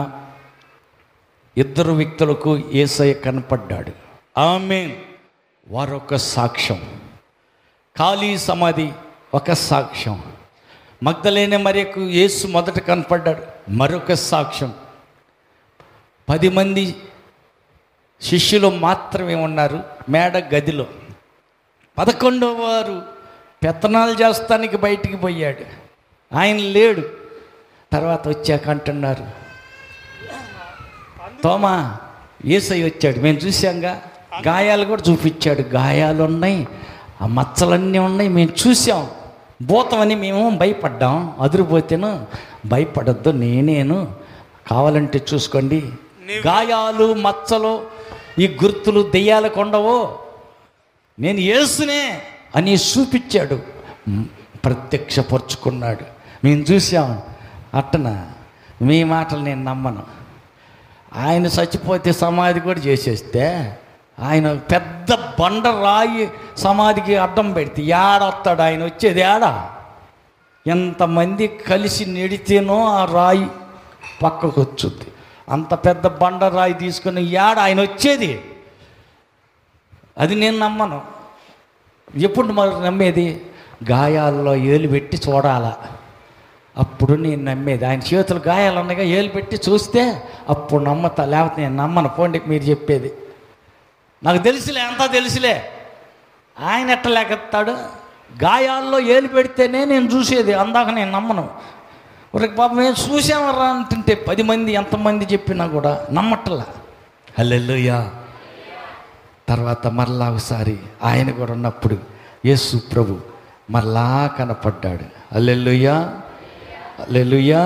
ఇద్దరు వ్యక్తులకు యేసయ్య కనపడ్డాడు. ఆమేన్. వారొక సాక్ష్యం. ఖాళీ సమాధి ఒక సాక్ష్యం. మగ్దలేనే మరియకు యేసు మొదట కనపడ్డాడు, మరొక సాక్ష్యం. 10 మంది శిష్యులు మాత్రమే ఉన్నారు మేడ గదిలో. 11వ వారు పెత్తనాలు చేస్తానికి బయటికి పోయాడు, ఆయన లేడు. తర్వాత వచ్చాక అంటున్నారు, తోమా యేసయ్య వచ్చాడు, మేము చూసాంగా, గాయాలు కూడా చూపించాడు, గాయాలు ఉన్నాయి, ఆ మచ్చలన్నీ ఉన్నాయి, మేము చూసాం. భూతమని మేము భయపడ్డాం, అదిరిపోతేను భయపడద్దు, నేనేను, కావాలంటే చూసుకోండి, గాయాలు మచ్చలు ఈ గుర్తులు దెయ్యాలకు ఉండవు, నేను యేసునే అని చూపించాడు, ప్రత్యక్షపరుచుకున్నాడు. మేము చూసాం. అట్టన మీ మాటలు నేను నమ్మను. ఆయన చచ్చిపోతే సమాధి కూడా చేసేస్తే, ఆయన పెద్ద బండ రాయి సమాధికి అడ్డం పెడితే ఏడొస్తాడు ఆయన? వచ్చేది ఏడా? ఎంతమంది కలిసి నెడితేనో ఆ రాయి పక్కకు వచ్చుద్ది. అంత పెద్ద బండ రాయి తీసుకుని ఏడ ఆయన వచ్చేది? అది నేను నమ్మను. ఎప్పుడు మరి నమ్మేది? గాయాల్లో ఏలు పెట్టి చూడాలా, అప్పుడు నేను నమ్మేది. ఆయన చేతులు గాయాలు ఉన్నాయిగా, ఏలు పెట్టి చూస్తే అప్పుడు నమ్మతా, లేకపోతే నేను నమ్మను. పోండి మీరు చెప్పేది, నాకు తెలుసులే, అంతా తెలుసులే. ఆయన ఎట్ట లేకెత్తాడు? గాయాల్లో ఏలు పెడితేనే నేను చూసేది, అందాక నేను నమ్మను. ఒక పాప మేము చూసామరా అంటుంటే 10 మంది ఎంతమంది చెప్పినా కూడా నమ్మట్లా. హల్లెలూయా. తర్వాత మరలా ఒకసారి ఆయన కూడా ఉన్నప్పుడు యేసు ప్రభు మరలా కనపడ్డాడు. హల్లెలూయా, హల్లెలూయా.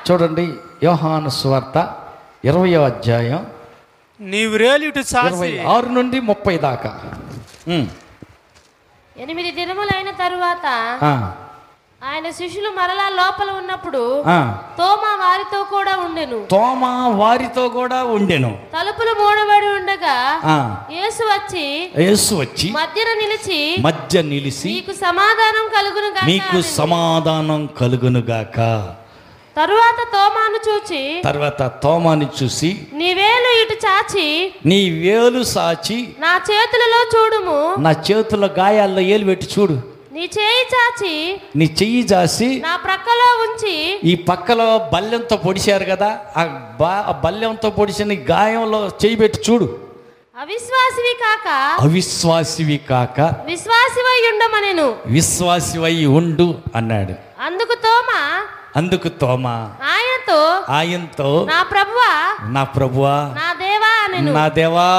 చూడండి, యోహాను సువార్త 20వ అధ్యాయం నీవు రేలిటు చాసి 26 నుండి 30 దాకా. 8 దినములైన తరువాత ఆయన శిష్యులు మరలా లోపల ఉన్నప్పుడు తోమా వారితో కూడా ఉండెను. తలుపులు మూడబడి ఉండగా యేసు వచ్చి మధ్య నిలిచి మీకు సమాధానం కలుగును గాక. తరువాత తోమాను చూచి నీ వేలు సాచి నా చేతులలో చూడుము, నా చేతుల గాయాల్లో ఏలు పెట్టి చూడు, నీ చేయి చాచి నీ చెయ్యి జాసి నా ప్రక్కలో ఉంచి. ఈ పక్కలో బల్లెంతో పొడిచారు కదా, ఆ బల్లెంతో పొడిచిన గాయంలో చెయ్యి పెట్టి చూడు. అవిశ్వాసివి కాక అవిశ్వాసివి కాక విశ్వాసివై ఉండమనెను. విశ్వాసివై ఉండు అన్నాడు. అందుకు తోమా ఆయనతో నా ప్రభువా నా దేవా.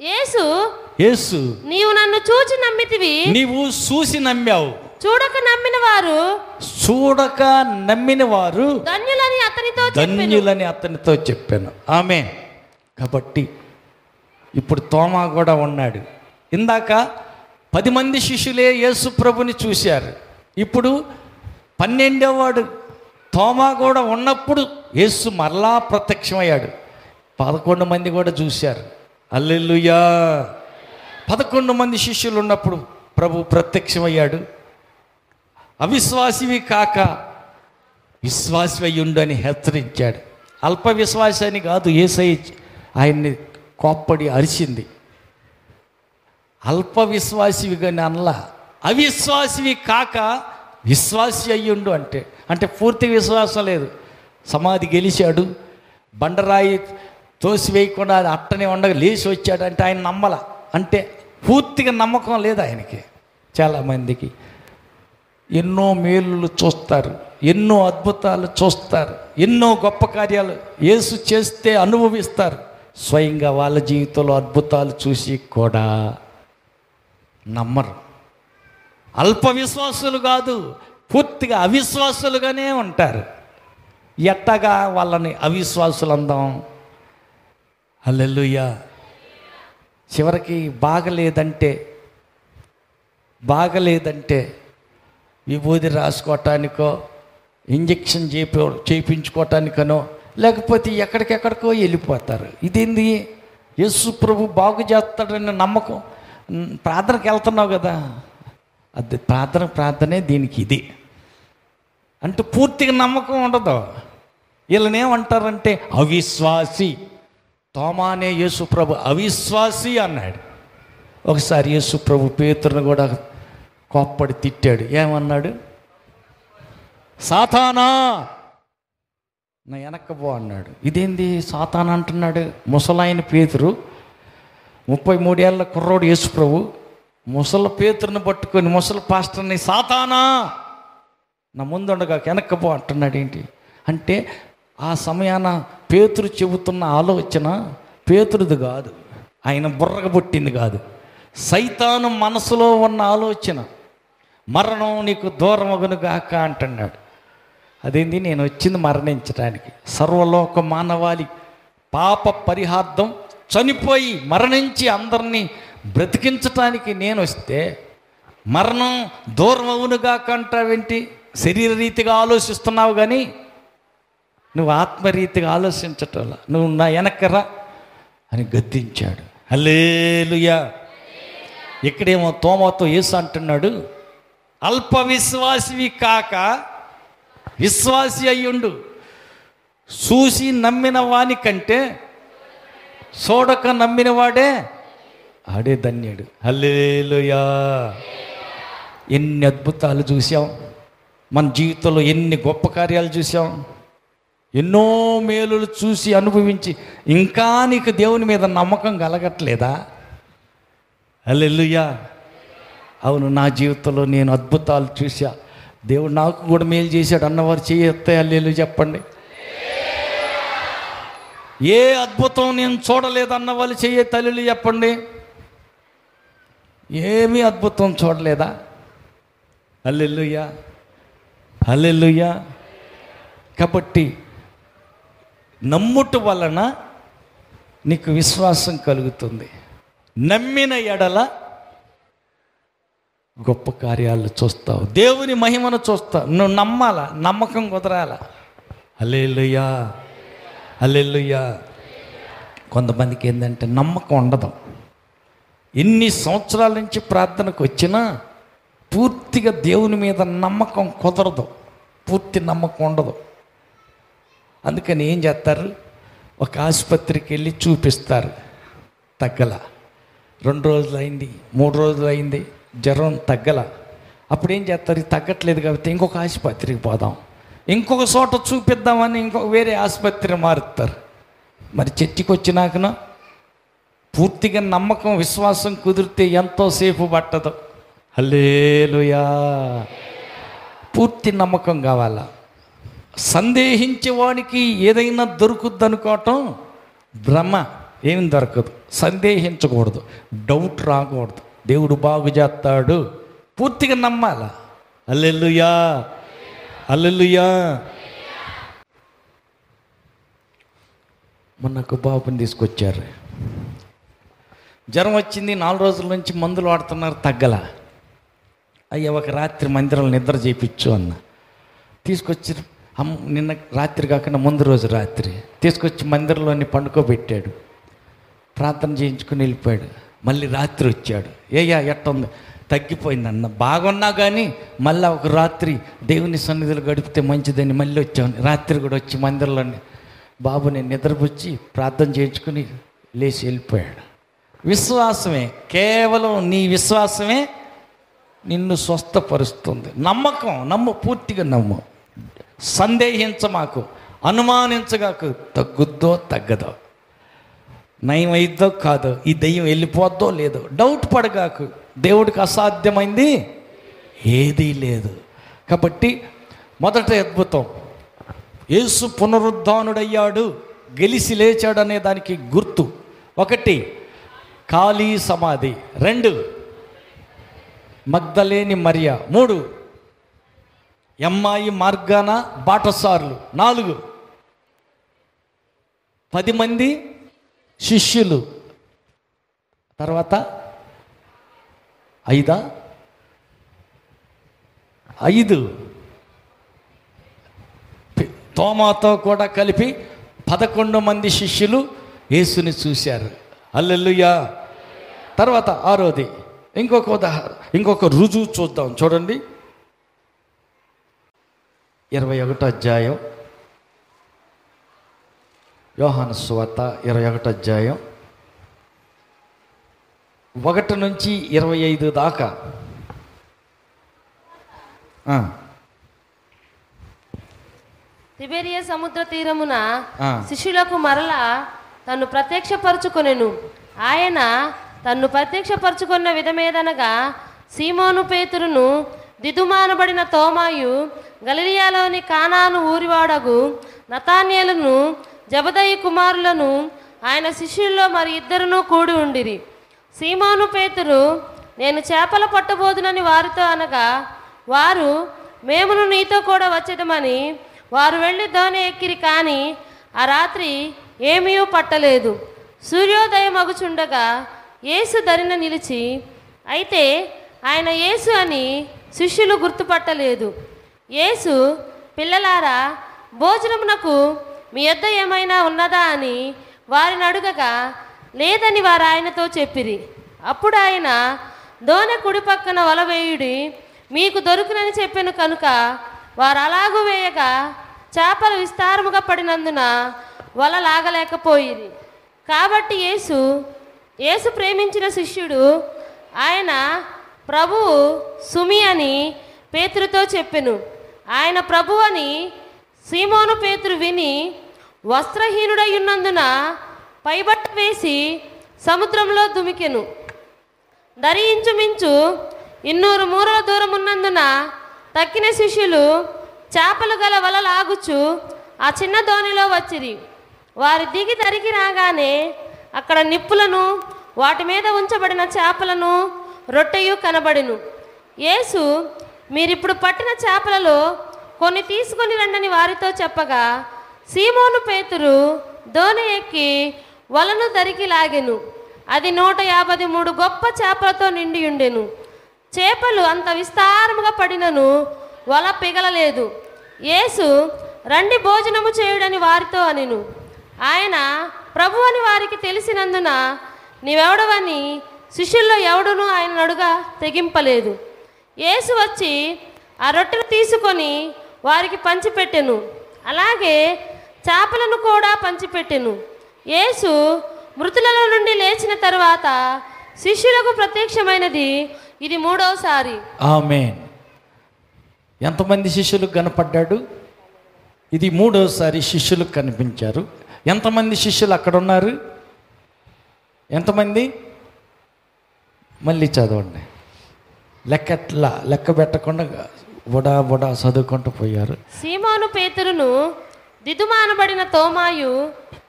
యేసు నీవు నన్ను చూచి నమ్మితివి. నీవు చూసి నమ్మావు. చూడక నమ్మిన వారు ధన్యులని అతనితో చెప్పాను. ఆమేన్. కాబట్టి ఇప్పుడు తోమా కూడా ఉన్నాడు. ఇందాక 10 మంది శిష్యులే యేసు ప్రభుని చూశారు. ఇప్పుడు 12వ వాడు తోమా కూడా ఉన్నప్పుడు యేసు మరలా ప్రత్యక్షమయ్యాడు. 11 మంది కూడా చూశారు. హల్లెలూయా. 11 మంది శిష్యులు ఉన్నప్పుడు ప్రభు ప్రత్యక్షమయ్యాడు. అవిశ్వాసివి కాక విశ్వాసి ఉండు అని హెచ్చరించాడు. అల్ప విశ్వాసి అని కాదు, యేసయ్య ఆయన్ని కోప్పడి అరిచింది. అల్ప విశ్వాసివిగా అనలా, అవిశ్వాసివి కాక విశ్వాసి అయ్యుండు అంటే పూర్తి విశ్వాసం లేదు. సమాధి గెలిచాడు, బండరాయి తోసివేయకుండా అది అట్టనే ఉండగా లేచి వచ్చాడు అంటే ఆయన నమ్మల. అంటే పూర్తిగా నమ్మకం లేదు ఆయనకి. చాలామందికి ఎన్నో మేలులు చూస్తారు, ఎన్నో అద్భుతాలు చూస్తారు, ఎన్నో గొప్ప కార్యాలు యేసు చేస్తే అనుభవిస్తారు. స్వయంగా వాళ్ళ జీవితంలో అద్భుతాలు చూసి కూడా నమ్మరు. అల్ప విశ్వాసులు కాదు, పూర్తిగా అవిశ్వాసులుగానే ఉంటారు. ఎట్టగా వాళ్ళని అవిశ్వాసులు అందాం? హల్లెలూయా. చివరికి బాగలేదంటే విభూది రాసుకోవటానికో ఇంజెక్షన్ చేయించుకోవటానికనో లేకపోతే ఎక్కడికెక్కడికో వెళ్ళిపోతారు. ఇదేంది? యేసు ప్రభు బాగు చేస్తాడని నమ్మకం. ప్రార్థనకి వెళ్తున్నావు కదా, అది ప్రార్థనే దీనికి. ఇది అంటే పూర్తిగా నమ్మకం ఉండదు. వీళ్ళనేమంటారంటే అవిశ్వాసి. తోమానే యేసు ప్రభు అవిశ్వాసి అన్నాడు. ఒకసారి యేసు ప్రభు పేతురుని కూడా కోప్పడి తిట్టాడు. ఏమన్నాడు? సాతానా నా వెనక్కపో అన్నాడు. ఇదేంది సాతానా అంటున్నాడు? ముసలాయన పేతురు, 33 ఏళ్ళ కుర్రోడు యేసు ప్రభు ముసలి పేతురుని పట్టుకొని ముసలి పాస్టర్ని సాతానా నా ముందుండగా వెనక్కపో అంటున్నాడు. ఏంటి అంటే ఆ సమయాన పేతురు చెబుతున్న ఆలోచన పేతురుది కాదు, ఆయన బుర్రగ పుట్టింది కాదు, సైతాను మనసులో ఉన్న ఆలోచన. మరణం నీకు దూరం అగునుగాక అంటున్నాడు. అదేంది? నేను వచ్చింది మరణించడానికి. సర్వలోక మానవాళి పాప పరిహార్థం చనిపోయి మరణించి అందరినీ బ్రతికించటానికి నేను వస్తే మరణం దూరం అవునుగాక అంటావేంటి? శరీరరీతిగా ఆలోచిస్తున్నావు కానీ నువ్వు ఆత్మరీతిగా ఆలోచించటంలా. నువ్వు నా వెనక్కరా అని గద్దించాడు. హల్లెలూయా. ఇక్కడేమో తోమాతో యేసు అంటున్నాడు, అల్ప విశ్వాసివి కాక విశ్వాసి అయ్యుండు. చూసి నమ్మిన వాని కంటే చూడక నమ్మిన వాడే ఆడే ధన్యుడు. హల్లెలూయా. ఎన్ని అద్భుతాలు చూసాం మన జీవితంలో, ఎన్ని గొప్ప కార్యాలు చూసాం, ఎన్నో మేలులు చూసి అనుభవించి ఇంకా నీకు దేవుని మీద నమ్మకం కలగట్లేదా? హల్లెలూయా. అవును, నా జీవితంలో నేను అద్భుతాలు చూసా, దేవుడు నాకు కూడా మేలు చేశాడు అన్నవారు చేయొత్తే హల్లెలూయా చెప్పండి. ఏ అద్భుతం నేను చూడలేదన్న వాళ్ళు చెయ్యే తల్లులు చెప్పండి. ఏమీ అద్భుతం చూడలేదా? హల్లెలూయా. హల్లెలూయా. కాబట్టి నమ్ముట వలన నీకు విశ్వాసం కలుగుతుంది. నమ్మిన ఎడల గొప్ప కార్యాలు చూస్తావు, దేవుని మహిమను చూస్తావు. నువ్వు నమ్మాలా, నమ్మకం కుదరాల. హల్లెలూయా. హల్లెలూయా. కొంతమందికి ఏంటంటే నమ్మకం ఉండదు. ఎన్ని సంవత్సరాల నుంచి ప్రార్థనకు వచ్చినా పూర్తిగా దేవుని మీద నమ్మకం కుదరదు, పూర్తి నమ్మకం ఉండదు. అందుకని ఏం చేస్తారు, ఒక ఆసుపత్రికి వెళ్ళి చూపిస్తారు, తగ్గల. 2 రోజులు అయింది, 3 రోజులు అయింది, జ్వరం తగ్గల. అప్పుడు ఏం చేస్తారు, ఇది తగ్గట్లేదు కాబట్టి ఇంకొక ఆసుపత్రికి పోదాం, ఇంకొక చోట చూపిద్దామని ఇంకొక వేరే ఆసుపత్రి మారుతారు. మరి చర్చికి వచ్చినాకనో పూర్తిగా నమ్మకం విశ్వాసం కుదిరితే ఎంతోసేపు పట్టదు. హల్లెలూయా. పూర్తి నమ్మకం కావాలా. సందేహించేవాడికి ఏదైనా దొరుకుద్ది అనుకోవటం భ్రమ. ఏమి దొరకదు. సందేహించకూడదు, డౌట్ రాకూడదు. దేవుడు బాగు చేస్తాడు, పూర్తిగా నమ్మాలా. హల్లెలూయా, హల్లెలూయా. మొన్నకు బాబుని తీసుకొచ్చారు, జ్వరం వచ్చింది, 4 రోజుల నుంచి మందులు వాడుతున్నారు, తగ్గల. అయ్యా ఒక రాత్రి మందిరంలో నిద్ర చేయించు అన్న. తీసుకొచ్చి నిన్న రాత్రి కాకుండా ముందు రోజు రాత్రి తీసుకొచ్చి మందిరంలోని పండుకోబెట్టాడు, ప్రార్థన చేయించుకుని వెళ్ళిపోయాడు. మళ్ళీ రాత్రి వచ్చాడు, ఏయ్యా ఎట్టుంది, తగ్గిపోయిందన్న. బాగున్నా కానీ మళ్ళీ ఒక రాత్రి దేవుని సన్నిధిలో గడిపితే మంచిదని మళ్ళీ వచ్చాను. రాత్రి కూడా వచ్చి మందిరంలోని బాబు నేను నిద్రపుచ్చి ప్రార్థన చేయించుకుని లేచి వెళ్ళిపోయాడు. విశ్వాసమే, కేవలం నీ విశ్వాసమే నిన్ను స్వస్థపరుస్తుంది. నమ్మకం, నమ్ము, పూర్తిగా నమ్ము. సందేహించమాకు, అనుమానించగాకు. తగ్గుద్దో తగ్గదో, నయమైద్దో కాదో, ఈ దెయ్యం వెళ్ళిపోద్దో లేదో డౌట్ పడగాకు. దేవుడికి అసాధ్యమైంది ఏదీ లేదు. కాబట్టి మొదటి అద్భుతం, యేసు పునరుద్ధానుడయ్యాడు, గెలిచి లేచాడు అనే దానికి గుర్తు. 1 ఖాళీ సమాధి, 2 మగ్దలేని మరియ, 3 ఎమ్మాయి మార్గాన బాటసారులు, 4 10 మంది శిష్యులు, తర్వాత 5 తోమాతో కూడా కలిపి 11 మంది శిష్యులు యేసుని చూశారు. హల్లెలూయా. తర్వాత 6వది ఇంకొక రుజువు చూద్దాం. చూడండి 21 అధ్యాయం, యోహాను సువార్త 21 అధ్యాయం 1 నుంచి 25 దాకా. తిబెరియా సముద్ర తీరమున శిష్యులకు మరలా తన్ను ప్రత్యక్షపరచుకొనెను. ఆయన తన్ను ప్రత్యక్షపరచుకున్న విధమేదనగా సీమోను పేతురును, దిదుమానబడిన తోమాయు, గలిలియాలోని కానాను ఊరివాడగు నతాన్యేలును, జబదయి కుమారులను ఆయన శిష్యుల్లో మరి 2 కూడి ఉండిరి. సీమోను పేతురు, నేను చేపలు పట్టబోదునని వారితో అనగా, వారు మేమును నీతో కూడా వచ్చేదమని వారు వెళ్ళి దోణి ఎక్కిరి. కానీ ఆ రాత్రి ఏమీ పట్టలేదు. సూర్యోదయం అగుచుండగా యేసు దరిన నిలిచి, అయితే ఆయన యేసు అని శిష్యులు గుర్తుపట్టలేదు. యేసు, పిల్లలారా, భోజనమునకు మీ యొద్ద ఏమైనా ఉన్నదా అని వారిని అడుగగా, లేదని వారు ఆయనతో చెప్పిరి. అప్పుడు ఆయన, దోణి కుడి పక్కన వల వేయుడి, మీకు దొరుకునని చెప్పాను కనుక వారు అలాగూ వేయగా చేపలు విస్తారముగా పడినందున వల లాగలేకపోయిరి. కాబట్టి యేసు ప్రేమించిన శిష్యుడు, ఆయన ప్రభువు సుమి అని పేతురుతో చెప్పెను. ఆయన ప్రభు అని సీమోను పేతురు విని, వస్త్రహీనుడై ఉన్నందున పైబట్ట వేసి సముద్రంలో దుమికెను. దరి ఇంచుమించు 200 మూరల దూరం ఉన్నందున తక్కిన శిష్యులు చేపలు గల వల లాగుచు ఆ చిన్న దోణిలో వచ్చిరి. వారి దిగి దరికి రాగానే అక్కడ నిప్పులను, వాటి మీద ఉంచబడిన చేపలను, రొట్టెయు కనబడెను. యేసు, మీరిప్పుడు పట్టిన చేపలలో కొన్ని తీసుకొని రండని వారితో చెప్పగా, సీమోను పేతురు దోణి ఎక్కి వలను దరికి లాగెను. అది 153 గొప్ప చేపలతో నిండి ఉండెను. చేపలు అంత విస్తారముగా పడినను వల పిగలలేదు. యేసు, రండి భోజనము చేయుడని వారితో అనెను. ఆయన ప్రభు అని వారికి తెలిసినందున, నీవెవడవని శిష్యుల్లో ఎవడునూ ఆయన అడుగా తెగింపలేదు. యేసు వచ్చి ఆ రొట్టెను తీసుకొని వారికి పంచిపెట్టెను. అలాగే చేపలను కూడా పంచిపెట్టెను. యేసు మృతులలో నుండి లేచిన తరువాత శిష్యులకు ప్రత్యక్షమైనది ఇది 3వసారి. ఆమేన్. ఎంతమంది శిష్యులకు కనపడ్డాడు? ఇది మూడోసారి శిష్యులకు కనిపించారు. ఎంతమంది శిష్యులు అక్కడ ఉన్నారు? ఎంతమంది? మళ్ళీ చదవండి. లెక్క పెట్టకుండా బుడా చదువుకుంటూ పోయారు. సీమోను పేతురును, దిదుమానబడిన తోమాయు,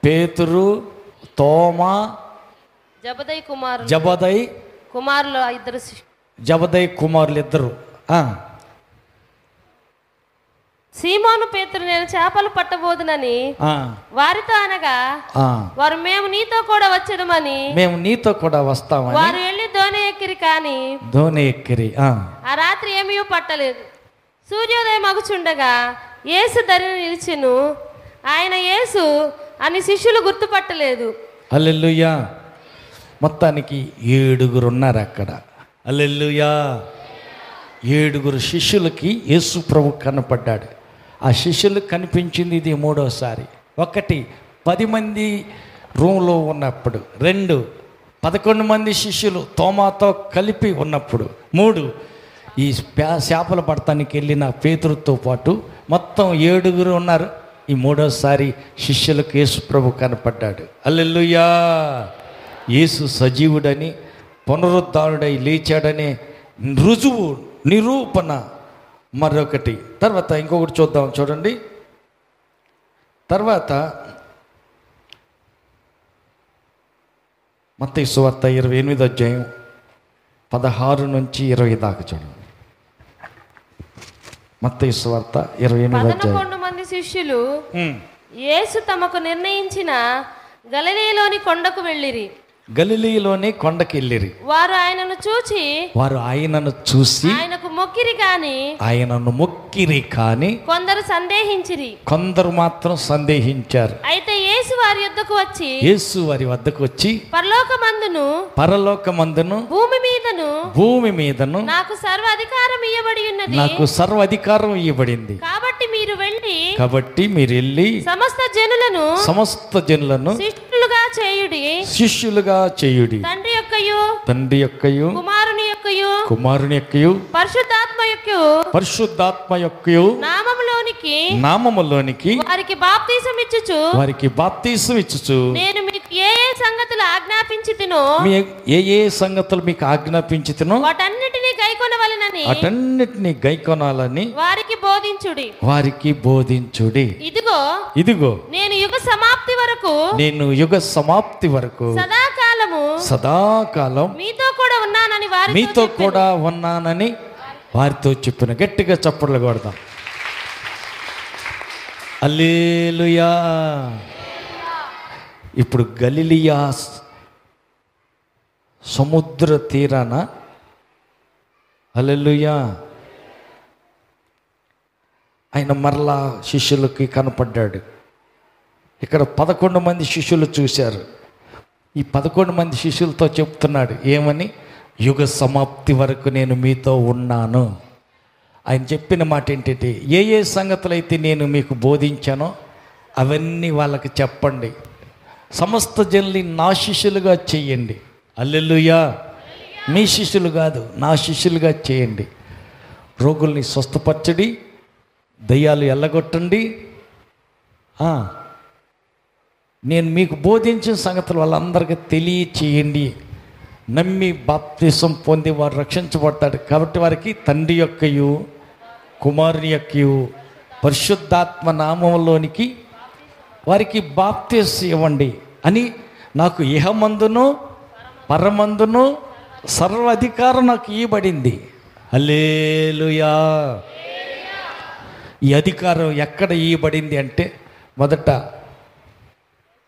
పేతురు, తోమా, జబదయి కుమారులు ఇద్దరు. సీమోను పేతురు, నేను చేపలు పట్టబోదునని వారితో అనగా, వారు మేము నీతో కూడా వచ్చడమని, మేము నీతో కూడా వస్తామని వారు వెళ్ళి దోణి ఎక్కిరి. ఆ రాత్రి ఏమీ పట్టలేదు. సూర్యోదయం మగుచుండగా యేసు దరిని నిలిచెను. ఆయన యేసు అని శిష్యులు గుర్తుపట్టలేదు. హల్లెలూయా. మొత్తానికి 7 ఉన్నారు అక్కడ. హల్లెలూయా. 7 శిష్యులకి యేసు ప్రభు కనపడ్డాడు. ఆ శిష్యులకు కనిపించింది ఇది మూడోసారి. 1 10 మంది రూమ్లో ఉన్నప్పుడు, 2 11 మంది శిష్యులు తోమాతో కలిపి ఉన్నప్పుడు, 3 ఈ చేపలు పడటానికి వెళ్ళిన పేతురుతో పాటు మొత్తం 7 ఉన్నారు. ఈ మూడోసారి శిష్యులకు యేసు ప్రభు కనపడ్డాడు. హల్లెలూయా. యేసు సజీవుడని, పునరుద్ధానుడై లేచాడనే రుజువు, నిరూపణ మరొకటి. తర్వాత ఇంకొకటి చూద్దాం, చూడండి. తర్వాత మత్తయి సువార్త 28వ అధ్యాయం 16 నుంచి 20 దాకా చూడండి. మత్తయి సువార్త 28వ అధ్యాయం. 11 మంది శిష్యులు యేసు తమకు నిర్ణయించిన గలిలయలోని కొండకు వెళ్ళిరి. గలిలయలోని కొండకి వెళ్ళిరి. వారు ఆయనను చూసి ఆయనకు మొక్కిరి కానీ కొందరు సందేహించిరి. కొందరు మాత్రం సందేహించారు. అయితే యేసు వారి వద్దకు వచ్చి పరలోకమందును భూమి మీదను నాకు సర్వ అధికారం ఇవ్వబడింది. కాబట్టి మీరు వెళ్ళి సమస్త జనులను శిష్యులుగా చేయుడి. తండ్రి యొక్కయు కుమారుని యొక్కయు పరిశుద్ధాత్మ యొక్కయు నామములోనికి వారికి బాప్తీసం ఇచ్చుచు నేను మీకు ఏ సంగతులు మీకు ఆజ్ఞాపించితినో వాటన్నిటిని గైకొనాలని వారికి బోధించుడి. ఇదిగో నేను యుగ సమాప్తి వరకు సదాకాలం మీతో కూడా ఉన్నానని వారితో చెప్పిన. గట్టిగా చప్పట్లు కొడదాం. హల్లెలూయా. ఇప్పుడు గలిలియా సముద్ర తీరాన, హల్లెలూయా, ఆయన మరలా శిష్యులకి కనపడ్డాడు. ఇక్కడ 11 మంది శిష్యులు చూశారు. ఈ 11 మంది శిష్యులతో చెప్తున్నాడు ఏమని? యుగ సమాప్తి వరకు నేను మీతో ఉన్నాను. ఆయన చెప్పిన మాట ఏంటంటే, ఏ సంగతులైతే నేను మీకు బోధించానో అవన్నీ వాళ్ళకి చెప్పండి. సమస్త జనుల్ని నా శిష్యులుగా చేయండి. హల్లెలూయా. మీ శిష్యులు కాదు, నా శిష్యులుగా చేయండి. రోగుల్ని స్వస్థపరచండి, దయ్యాలు ఎల్లగొట్టండి. నేను మీకు బోధించిన సంగతులు వాళ్ళందరికీ తెలియచేయండి. నమ్మి బాప్తిసం పొంది వారు రక్షించబడతాడు. కాబట్టి వారికి తండ్రి యొక్కయు కుమారుని యొక్కయు పరిశుద్ధాత్మ నామంలోనికి వారికి బాప్తిసం ఇవ్వండి అని నాకు ఇహమందును పరమందును సర్వ అధికారం నాకు ఇవ్వబడింది. హల్లెలూయా. ఈ అధికారం ఎక్కడ ఇవ్వబడింది అంటే, మొదట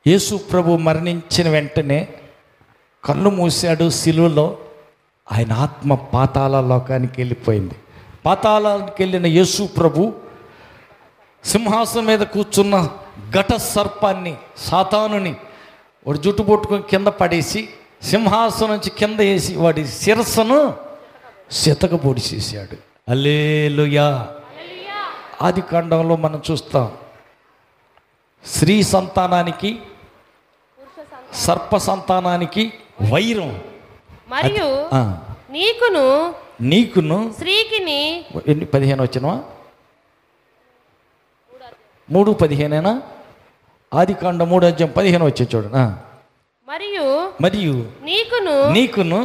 యేసు ప్రభు మరణించిన వెంటనే కళ్ళు మూసాడు సిలువలో. ఆయన ఆత్మ పాతాళ లోకానికి వెళ్ళిపోయింది. పాతాళానికి వెళ్ళిన యేసు ప్రభు సింహాసనం మీద కూర్చున్న ఘట సర్పాన్ని, సాతానుని వాడు జుట్టు పట్టుకొని కింద పడేసి సింహాసనం నుంచి కింద వేసి వాడి శిరస్సును సితక పొడిచేసాడు. హల్లెలూయా. ఆది కాండంలో మనం చూస్తాం, స్త్రీ సంతానానికి సర్ప సంతానానికి వైరం, మరియు నీకును నీకును స్త్రీకిని 15 వచ్చిన 3:15 ఆదికాండం 3:15 వచ్చే చూడండి. మరియు నీకును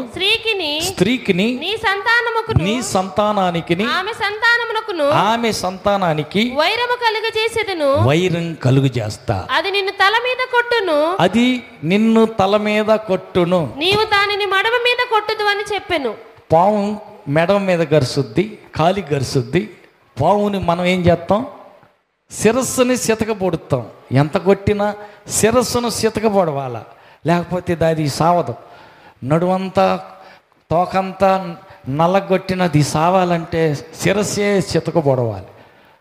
స్త్రీకిని నీ సంతానానికి వైరం కలుగు చేస్తా. అది నిన్ను తల మీద కొట్టును, నీవు దానిని మడమ మీద కొట్టుదు అని చెప్పెను. పాము మెడమ మీద గరుసుద్ది, కాలి గరుసుద్ది. పావుని మనం ఏం చేస్తాం? శిరస్సుని సితకపొడుతాం. ఎంత కొట్టినా శిరస్సును సితకపొడవాల, లేకపోతే దాది సావదు. నడువంతా తోకంతా నల్లగొట్టినది సావాలంటే శిరస్సే చితకబొడవాలి.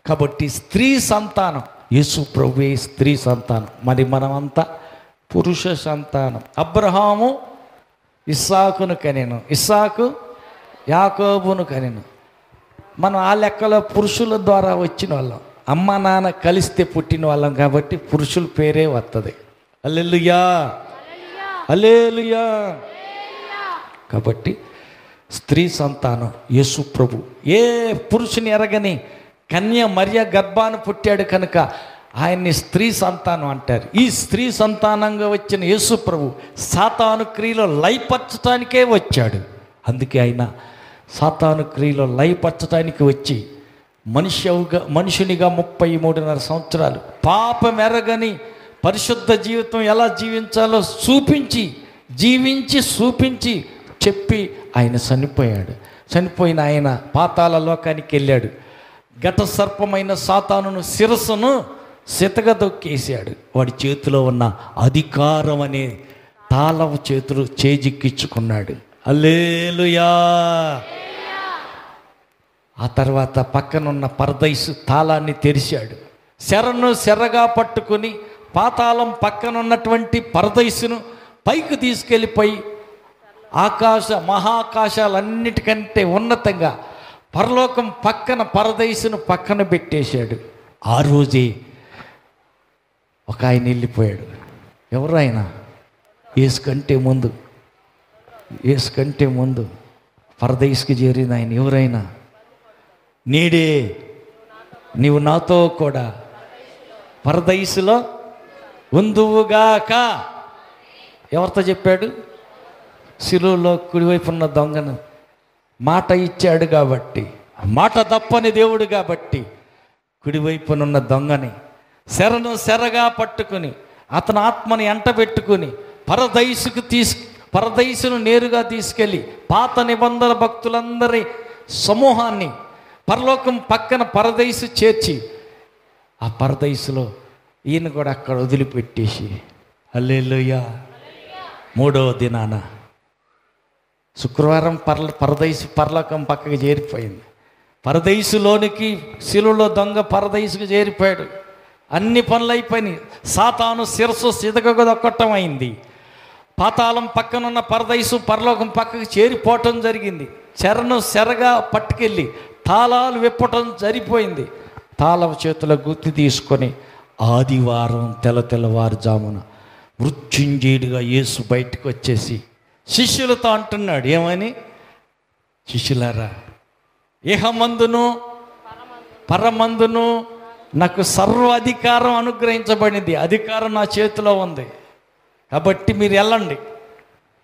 కాబట్టి స్త్రీ సంతానం, యేసు ప్రభువే స్త్రీ సంతానం, మరి మనమంతా పురుష సంతానం. అబ్రహాము ఇస్సాకును కనెను, ఇస్సాకు యాకోబును కనెను. మనం ఆ లెక్కలో పురుషుల ద్వారా వచ్చిన వాళ్ళం, అమ్మ నాన్న కలిస్తే పుట్టిన వాళ్ళం కాబట్టి పురుషుల పేరే వస్తుంది. హల్లెలూయా, హల్లెలూయా. కాబట్టి స్త్రీ సంతానం యేసు ప్రభు. ఏ పురుషుని ఎరగని కన్య మరియ గర్భాన్ని పుట్టాడు కనుక ఆయన్ని స్త్రీ సంతానం అంటారు. ఈ స్త్రీ సంతానంగా వచ్చిన యేసు ప్రభు సాతాను క్రియలో లయపరచటానికే వచ్చాడు. అందుకే ఆయన సాతాను క్రియలో లయపరచటానికి వచ్చి మనుషునిగా 33.5 సంవత్సరాలు పాపం ఎరగని పరిశుద్ధ జీవితం ఎలా జీవించాలో చూపించి చెప్పి ఆయన చనిపోయాడు. చనిపోయిన ఆయన పాతాళ లోకానికి వెళ్ళాడు. ఘట సర్పమైన సాతానును శిరస్సును సితగదొక్కేశాడు. వాడి చేతిలో ఉన్న అధికారం అనే తాళం చేతులు చేజిక్కించుకున్నాడు. హల్లెలూయా. ఆ తర్వాత పక్కనున్న పరదైసు తాళాన్ని తెరిచాడు. శరను శరగా పట్టుకుని పాతాళం పక్కనున్నటువంటి పరదైసును పైకి తీసుకెళ్ళిపోయి మహాకాశాలన్నిటికంటే ఉన్నతంగా పరలోకం పక్కన పరదైసును పక్కన పెట్టేశాడు. ఆ రోజే ఒక ఆయన వెళ్ళిపోయాడు. ఎవరు ఆయన? యేసు కంటే ముందు పరదైసుకి చేరిన ఆయన ఎవరైనా? నీడే నీవు నాతో కూడా పరదైసులో ఉందువుగాక. ఎవరితో చెప్పాడు? శిలువలో కుడివైపు ఉన్న దొంగను మాట ఇచ్చాడు కాబట్టి, మాట తప్పని దేవుడు కాబట్టి కుడివైపునున్న దొంగని శరగా పట్టుకుని అతని ఆత్మని ఎంటబెట్టుకుని పరదైసును నేరుగా తీసుకెళ్ళి పాత నిబంధన భక్తులందరి సమూహాన్ని పరలోకం పక్కన పరదైసు చేర్చి ఆ పరదైసులో ఈయన కూడా అక్కడ వదిలిపెట్టేసి, హల్లెలూయా. 3వ దినాన శుక్రవారం పరదైసు పరలోకం పక్కకి చేరిపోయింది. పరదైసులోనికి శిలువలో దొంగ పరదైసుకు చేరిపోయాడు. అన్ని పనులు అయిపోయినాయి. సాతాను శిరస్సు సితకదొక్కటం అయింది. పాతాళం పక్కనున్న పరదైసు పరలోకం పక్కకి చేరిపోవటం జరిగింది. శరగా పట్టుకెళ్ళి తాళాలు విప్పటం జరిగిపోయింది. తాళం చేతుల గుర్తు తీసుకొని ఆదివారం తెల్లవారుజామున మృత్యుంజయుడిగా యేసు బయటకు వచ్చేసి శిష్యులతో అంటున్నాడు, ఏమని? శిష్యులారా, ఇహమందును పరమందును నాకు సర్వ అధికారం అనుగ్రహించబడింది. అధికారం నా చేతిలో ఉంది కాబట్టి మీరు వెళ్ళండి.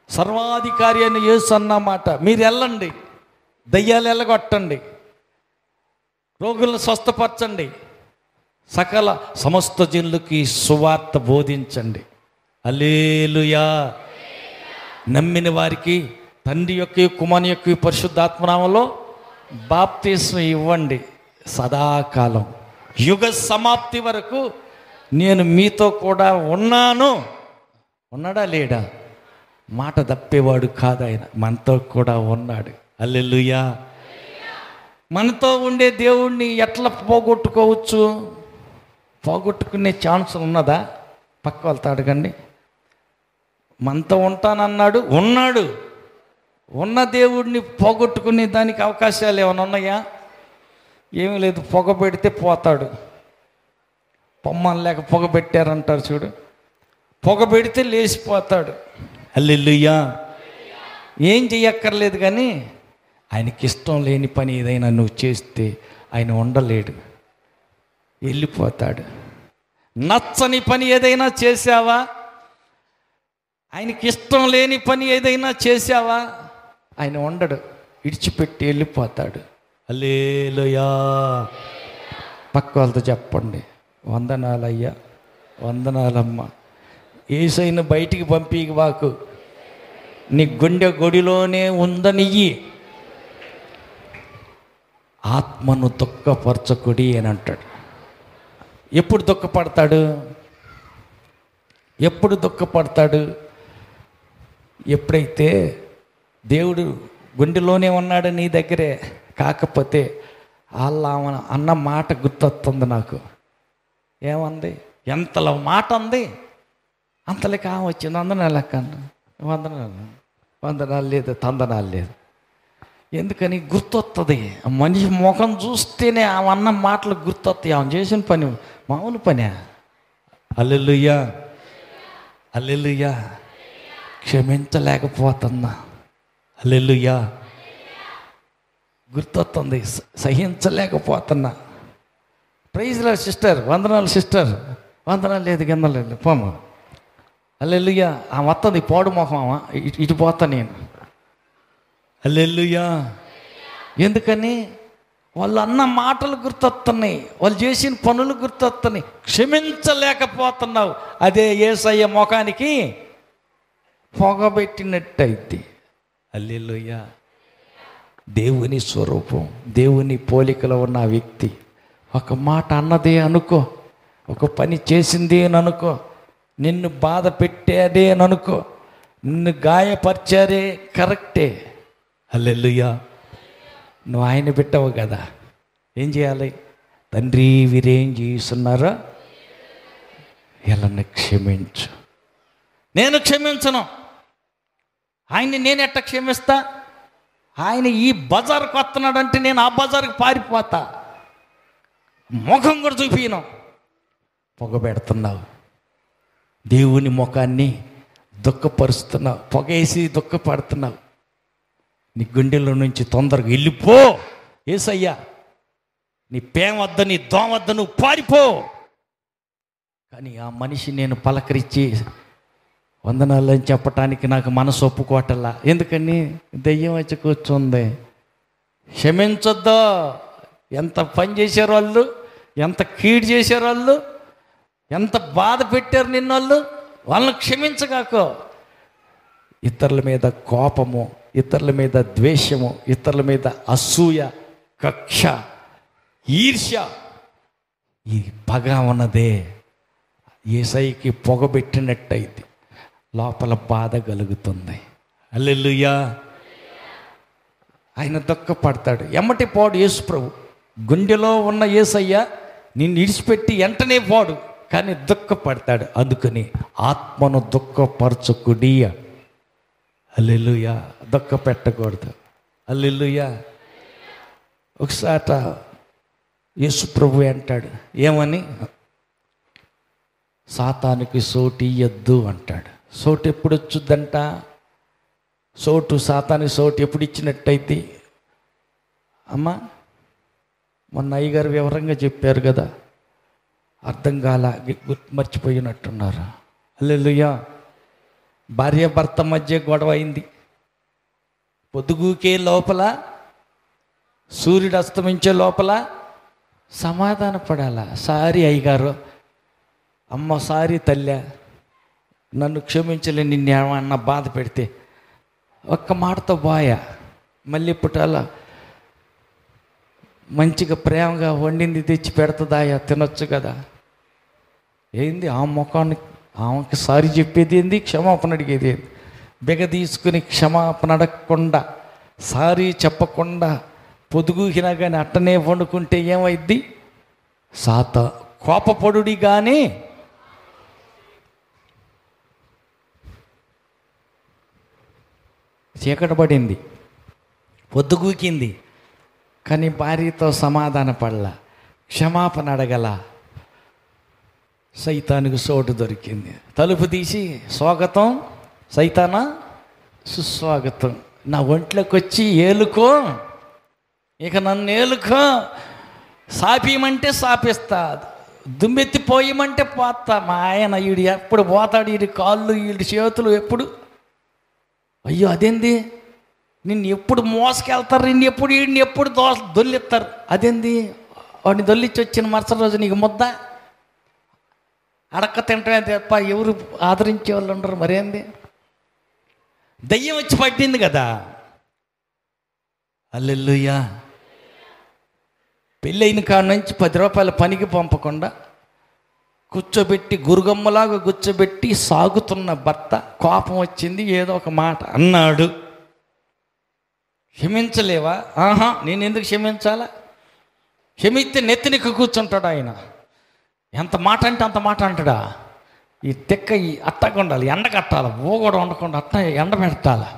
సర్వాధికారి అని యేసు అన్నమాట. మీరు వెళ్ళండి, దయ్యాలు వెళ్ళగొట్టండి, రోగులను స్వస్థపరచండి, సమస్త జనులకి సువార్త బోధించండి. హల్లెలూయా. నమ్మిన వారికి తండ్రి యొక్క కుమారుని యొక్క పరిశుద్ధాత్మనామములో బాప్తిస్మం ఇవ్వండి. సదాకాలం యుగ సమాప్తి వరకు నేను మీతో కూడా ఉన్నాను. ఉన్నాడా లేడా? మాట తప్పేవాడు కాదు ఆయన, మనతో కూడా ఉన్నాడు. హల్లెలూయా. మనతో ఉండే దేవుణ్ణి ఎట్లా పోగొట్టుకోవచ్చు? పోగొట్టుకునే ఛాన్స్ ఉన్నదా? పక్క వాళ్ళతో అడగండి. మనతో ఉంటానన్నాడు, ఉన్నాడు. ఉన్న దేవుడిని పోగొట్టుకునే దానికి అవకాశాలు ఏమైనా ఉన్నాయా? ఏమీ లేదు. పొగ పెడితే పోతాడు. పొమ్మని లేక పొగ పెట్టారంటారు చూడు, పొగ పెడితే లేచిపోతాడు. హల్లెలూయా. ఏం చెయ్యక్కర్లేదు, కానీ ఆయనకి ఇష్టం లేని పని ఏదైనా నువ్వు చేస్తే ఆయన ఉండలేడు, వెళ్ళిపోతాడు. నచ్చని పని ఏదైనా చేశావా? ఆయనకి ఇష్టం లేని పని ఏదైనా చేశావా? ఆయన ఉండడు, విడిచిపెట్టి వెళ్ళిపోతాడు. హల్లెలూయా. పక్క వాళ్ళతో చెప్పండి, వందనాలయ్యా, వందనాలమ్మ. యేసయ్యను బయటికి పంపివాకు, నీ గుండె గొడిలోనే ఉందనియ్యి. ఆత్మను దుఃఖపరచకుడి అని అంటాడు. ఎప్పుడు దుఃఖపడతాడు? ఎప్పుడు దుఃఖపడతాడు? ఎప్పుడైతే దేవుడు గుండెలోనే ఉన్నాడు నీ దగ్గరే, కాకపోతే వాళ్ళ అన్న మాట గుర్తొస్తుంది నాకు. ఏమంది? ఎంతలో మాట ఉంది అంతలోకి ఆమె వచ్చింది. వందనాలు లెక్క అన్న, వందనాలు లేదు, తందనాలు లేదు. ఎందుకని? గుర్తొస్తుంది. మనిషి ముఖం చూస్తేనే ఆమె అన్న మాటలు గుర్తొస్తాయి. ఆమె చేసిన పని మామూలు పనే. హల్లెలూయా, హల్లెలూయా. క్షమించలేకపోతున్నా, హల్లెలూయా. గుర్తొస్తుంది, సహించలేకపోతున్నా. ప్రైజ్ లార్డ్ సిస్టర్, వందనాలు సిస్టర్, వందనాలు లేదు, కిందలేదు, పోమ. హల్లెలూయా. ఆ వస్తుంది పోడు మొహం, ఇటు పోతా నేను. హల్లెలూయా. ఎందుకని? వాళ్ళు అన్న మాటలు గుర్తొస్తున్నాయి, వాళ్ళు చేసిన పనులు గుర్తొస్తున్నాయి. క్షమించలేకపోతున్నావు. అదే యేసయ్య ముఖానికి పొగబెట్టినట్టయితే. హల్లెలూయా. దేవుని స్వరూపం, దేవుని పోలికలో ఉన్న వ్యక్తి ఒక మాట అన్నదే అనుకో, ఒక పని చేసిందే అని అనుకో, నిన్ను బాధ పెట్టేదే అని అనుకో, నిన్ను గాయపరిచారే, కరెక్టే. హల్లెలూయా. నువ్వు ఆయన పెట్టావు కదా, ఏం చేయాలి? తండ్రి, వీరేం చేస్తున్నారో వీళ్ళని క్షమించు. నేను క్షమించను. ఆయన్ని నేను ఎట్ట క్షమిస్తా? ఆయన ఈ బజార్కి వస్తున్నాడంటే నేను ఆ బజార్కి పారిపోతా, ముఖం కూడా చూపిను. పొగబెడుతున్నావు, దేవుని ముఖాన్ని దుఃఖపరుస్తున్నావు, పొగేసి దుఃఖపడుతున్నావు. నీ గుండెల్లో నుంచి తొందరగా వెళ్ళిపో. యేసయ్యా, నీ పేం వద్ద, నీ దోమ వద్ద నువ్వు పారిపో. కానీ ఆ మనిషి నేను పలకరించి వందనాలు అని చెప్పటానికి నాకు మనసు ఒప్పుకోవటల్లా. ఎందుకని? దెయ్యం వచ్చి కూర్చుంది. క్షమించొద్దా? ఎంత పని చేశారు వాళ్ళు, ఎంత కీడు చేశారు వాళ్ళు, ఎంత బాధ పెట్టారు నిన్నోళ్ళు. వాళ్ళని క్షమించగాకో. ఇతరుల మీద కోపము, ఇతరుల మీద ద్వేషము, ఇతరుల మీద అసూయ, కక్ష, ఈర్ష్య, ఈ పగ ఉన్నదే యేసయ్యకి పొగబెట్టినట్టయితే లోపల బాధ కలుగుతుంది. హల్లెలూయా. ఆయన దుఃఖపడతాడు. ఎమ్మటి పోడు యేసు ప్రభు. గుండెలో ఉన్న యేసయ్య నిన్ను విడిచిపెట్టి వెంటనే పోడు, కానీ దుఃఖపడతాడు. అందుకని ఆత్మను దుఃఖపరచుకుడి. హల్లెలూయా. దుఃఖ పెట్టకూడదు. హల్లెలూయా. ఒకసారి యేసు ప్రభు అంటాడు, ఏమని? సాతానికి సోటు ఇయ్యొద్దు అంటాడు. సోటు ఎప్పుడు వచ్చుద్దంట? సోటు, సాతానికి సోటు ఎప్పుడు ఇచ్చినట్టయితే? అమ్మా, మొన్న అయ్యగారు వివరంగా చెప్పారు కదా, అర్థం కాల, మర్చిపోయినట్టున్నారు. హల్లెలూయా. భార్య భర్త మధ్య గొడవ అయింది. పొద్దుగూకే లోపల, సూర్యుడు అస్తమించే లోపల సమాధాన పడాలా. సారీ అయ్యగారు, అమ్మ సారీ తల్లి, నన్ను క్షమించలే, నిన్నేమన్నా బాధ పెడితే. ఒక్క మాటతో బాయ. మళ్ళీ పుట్టాల మంచిగా ప్రేమగా వండింది తెచ్చి పెడుతుందాయా, తినొచ్చు కదా. ఏంది ఆ ముఖానికి ఆమెకి సారీ చెప్పేది ఏంది, క్షమాపణ అడిగేది ఏంది? బిగ తీసుకుని క్షమాపణ అడగకుండా, సారీ చెప్పకుండా పొదుగుకినా కానీ అట్టనే వండుకుంటే ఏమైద్ది? కోపపడుడి కానీ చీకటి పడింది, పొద్దుగూకింది, కానీ భార్యతో సమాధాన పడలా, క్షమాపణ అడగల. సైతానికి చోటు దొరికింది. తలుపు తీసి, స్వాగతం సైతానా, సుస్వాగతం, నా ఒంట్లోకి వచ్చి ఏలుకో, ఇక నన్ను ఏలుకో, సాపేయమంటే సాపిస్తా, దుమ్మెత్తిపోయమంటే పోతా. మా ఆయన వీడు ఎప్పుడు పోతాడు, వీడి కాళ్ళు వీడి చేతులు ఎప్పుడు, అయ్యో అదేంది, నిన్ను ఎప్పుడు మోసుకెళ్తారు, నిన్ను ఎప్పుడు వీడిని ఎప్పుడు దొల్లిస్తారు, అదేంది, వాడిని దొల్లిచ్చి వచ్చిన మరుసటి రోజు నీకు ముద్ద అడక్క తింటమే తప్ప ఎవరు ఆదరించే వాళ్ళు ఉండరు. మరేంది, దయ్యం వచ్చి పట్టింది కదా. హల్లెలూయా. పెళ్ళైన కాడ నుంచి 10 రూపాయల పనికి పంపకుండా కూర్చోబెట్టి గురుగమ్మలాగా కూర్చోబెట్టి సాగుతున్న భర్త కోపం వచ్చింది, ఏదో ఒక మాట అన్నాడు. క్షమించలేవా? ఆహా, నేను ఎందుకు క్షమించాలా? క్షమిస్తే నెత్తినికి కూర్చుంటాడు ఆయన. ఎంత మాట అంటే అంత మాట అంటాడా? ఈ తెక్క ఈ అట్టగా ఉండాలి, ఎండ కట్టాలి, ఓ కూడా ఉండకుండా అట్ట ఎండ పెట్టాలి.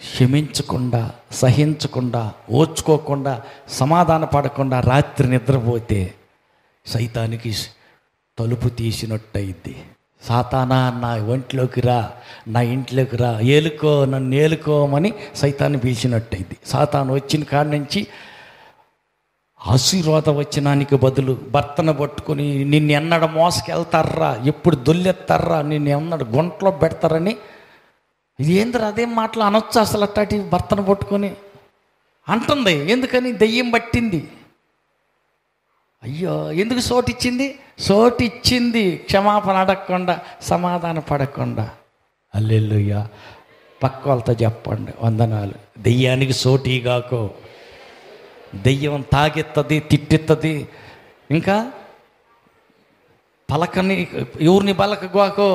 క్షమించకుండా, సహించకుండా, ఓర్చుకోకుండా, సమాధాన పడకుండా రాత్రి నిద్రపోతే సైతానికి తలుపు తీసినట్టయిద్ది. సాతానా, నా ఒంట్లోకి రా, నా ఇంట్లోకి రా, ఏలుకో, నన్ను ఏలుకోమని సైతాన్ని పిలిచినట్టయిద్ది. సాతాను వచ్చిన కాడి నుంచి ఆశీర్వాద వచనానికి బదులు భర్తను పట్టుకొని నిన్ను ఎన్నడ మోసుకెళ్తారా, ఎప్పుడు దొల్లెత్తారా, నిన్ను ఎన్నడ గుంటలో పెడతారని, ఇది ఏంద్ర అదేం మాటలు అనొచ్చు అసలు అట్టాటి భర్తను పట్టుకొని అంటుంది. ఎందుకని? దెయ్యం పట్టింది. అయ్యో, ఎందుకు సోటిచ్చింది? సోటిచ్చింది క్షమాపణ అడగకుండా, సమాధాన పడకుండా. హల్లెలూయా. పక్క వాళ్ళతో చెప్పండి, వందనాలు. దెయ్యానికి సోటీగాకో. దెయ్యం తాగెత్తది, తిట్టెత్తది, ఇంకా పలకని ఎవరిని పలకగాకో,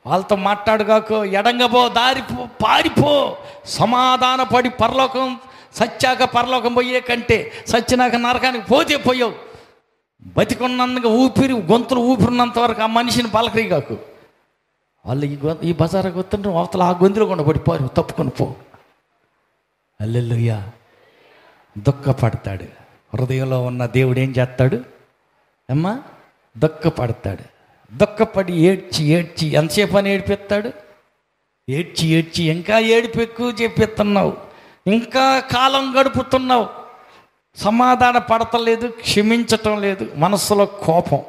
వాళ్ళతో మాట్లాడుగాకో, ఎడంగబో, దారిపో, పారిపో, సమాధాన పడి పరలోకం సచ్చాక పరలోకం పోయే కంటే సచ్చినాక నరకానికి పోతే పోయావు. బతికున్నందుకు ఊపిరి గొంతులు ఊపిరినంత వరకు ఆ మనిషిని పలకరిగాకు. వాళ్ళు ఈ బజారు గుర్తుంటారు, అవతల ఆ గొంతులు కూడా పడిపోరు, తప్పుకొని పో. హల్లెలూయా. దుఃఖపడతాడు. హృదయంలో ఉన్న దేవుడు ఏం చేస్తాడు అమ్మా? దుఃఖపడతాడు. దుఃఖపడి ఏడ్చి ఏడ్చి ఎంతసేపు అని ఏడిపిస్తాడు? ఏడ్చి ఏడ్చి ఇంకా ఏడుపు ఎక్కువ చెప్పిస్తున్నావు, ఇంకా కాలం గడుపుతున్నావు, సమాధాన పడతలేదు, క్షమించటం లేదు, మనసులో కోపం,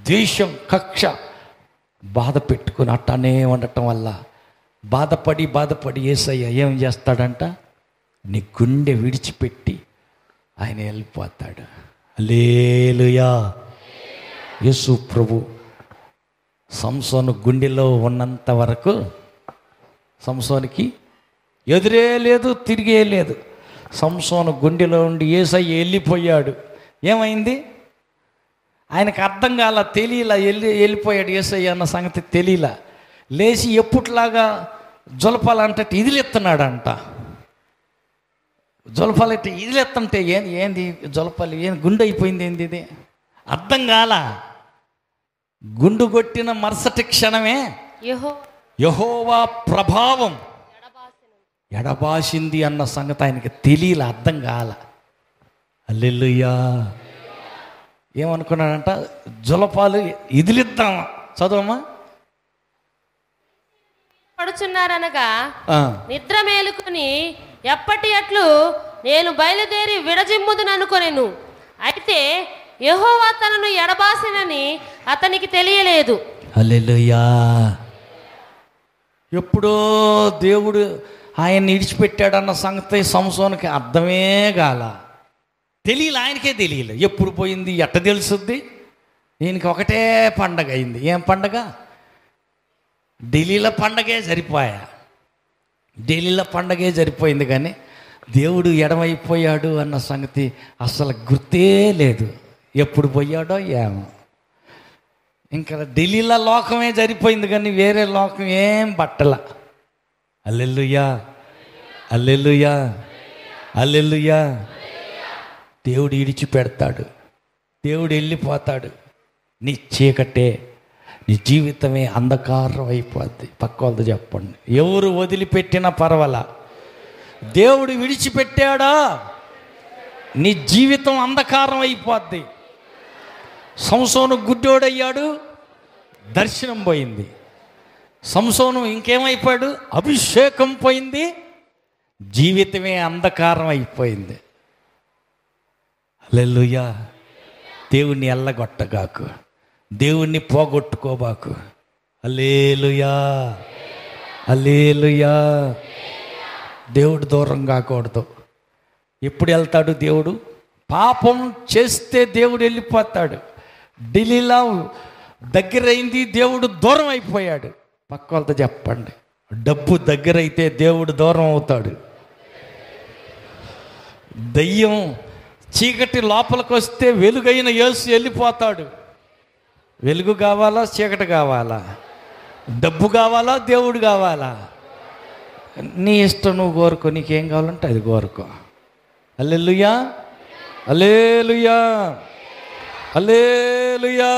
ద్వేషం, కక్ష, బాధ పెట్టుకుని అట్టనే ఉండటం వల్ల బాధపడి యేసయ్య ఏం చేస్తాడంట? నీ గుండె విడిచిపెట్టి ఆయన వెళ్ళిపోతాడు. హల్లెలూయా. యేసు ప్రభు సంసోను గుండెలో ఉన్నంత వరకు సంసోనికి ఎదురే లేదు, తిరిగే లేదు. సంసోను గుండెలో ఉండి యేసయ్య వెళ్ళిపోయాడు. ఏమైంది? ఆయనకు అర్థం కాల, తెలియలా, వెళ్ళిపోయాడు యేసయ్య అన్న సంగతి తెలియలా. లేచి ఎప్పుట్లాగా జొలపాలంటే ఇదిలెత్తున్నాడంట. జొలపాలంటే ఇదిలెత్తంటే ఏంది జొలపాలి, గుండె అయిపోయింది, ఏంది ఇది అర్థం కాల. గుండు కొట్టిన మరుసటి క్షణమే యెహోవా ప్రభావం ఎడబాసింది అన్న సంగతి ఆయనకి తెలియలే, అర్థం కాల. హల్లెలూయా. ఏమనుకున్నాడంట? జొలపాలు ఇదిలిద్దాం. చదవమ్మా. పడుచున్నారనగా నిద్ర మేలుకొని ఎప్పటి అట్లు నేను బయలుదేరి విడజిమ్ముదుననుకొనెను. అయితే యెహోవా తనను ఎడబాసినని అతనికి తెలియలేదు. హల్లెలూయా. ఎప్పుడో దేవుడు ఆయన్ని విడిచిపెట్టాడన్న సంగతి సంసోనుకి అర్థమే కాల, తెలియలే, ఆయనకే తెలియలేదు. ఎప్పుడు పోయింది, ఎట్ట తెలుసుద్ది? ఈయనకి ఒకటే పండగ అయింది. ఏం పండగ? ఢిల్లీలో పండగే సరిపోయా, ఢిల్లీలో పండగే సరిపోయింది, కానీ దేవుడు ఎడమైపోయాడు అన్న సంగతి అసలు గుర్తే లేదు. ఎప్పుడు పోయాడో ఏమో. ఇంకా ఢిల్లీలో లోకమే సరిపోయింది, కానీ వేరే లోకం ఏం పట్టల. హల్లెలూయా, హల్లెలూయా, హల్లెలూయా. దేవుడు విడిచిపెడతాడు, దేవుడు వెళ్ళిపోతాడు. నీ చీకటే, నీ జీవితమే అంధకారం అయిపోద్ది. పక్క వాళ్ళతో చెప్పండి, ఎవరు వదిలిపెట్టినా పర్వాలా, దేవుడు విడిచిపెట్టాడా నీ జీవితం అంధకారం అయిపోద్ది. సంసోను గుడ్డోడయ్యాడు, దర్శనం పోయింది. సంసోను ఇంకేమైపోయాడు? అభిషేకం పోయింది, జీవితమే అంధకారం అయిపోయింది. హల్లెలూయా. దేవుణ్ణి ఎల్లగొట్టగాకు, దేవుణ్ణి పోగొట్టుకోబాకు. హల్లెలూయా, హల్లెలూయా. దేవుడు దూరం కాకూడదు. ఎప్పుడు వెళ్తాడు దేవుడు? పాపం చేస్తే దేవుడు వెళ్ళిపోతాడు. ఢిల్లీలో దగ్గరైంది, దేవుడు దూరం అయిపోయాడు. పక్క వాళ్ళతో చెప్పండి, డబ్బు దగ్గరైతే దేవుడు దూరం అవుతాడు. దయ్యం చీకటి లోపలికి వస్తే వెలుగైన యేసు వెళ్ళిపోతాడు. వెలుగు కావాలా, చీకటి కావాలా? డబ్బు కావాలా, దేవుడు కావాలా? నీ ఇష్టం, నువ్వు కోరుకో. నీకేం కావాలంటే అది కోరుకో. హల్లెలూయా, హల్లెలూయా, హల్లెలూయా.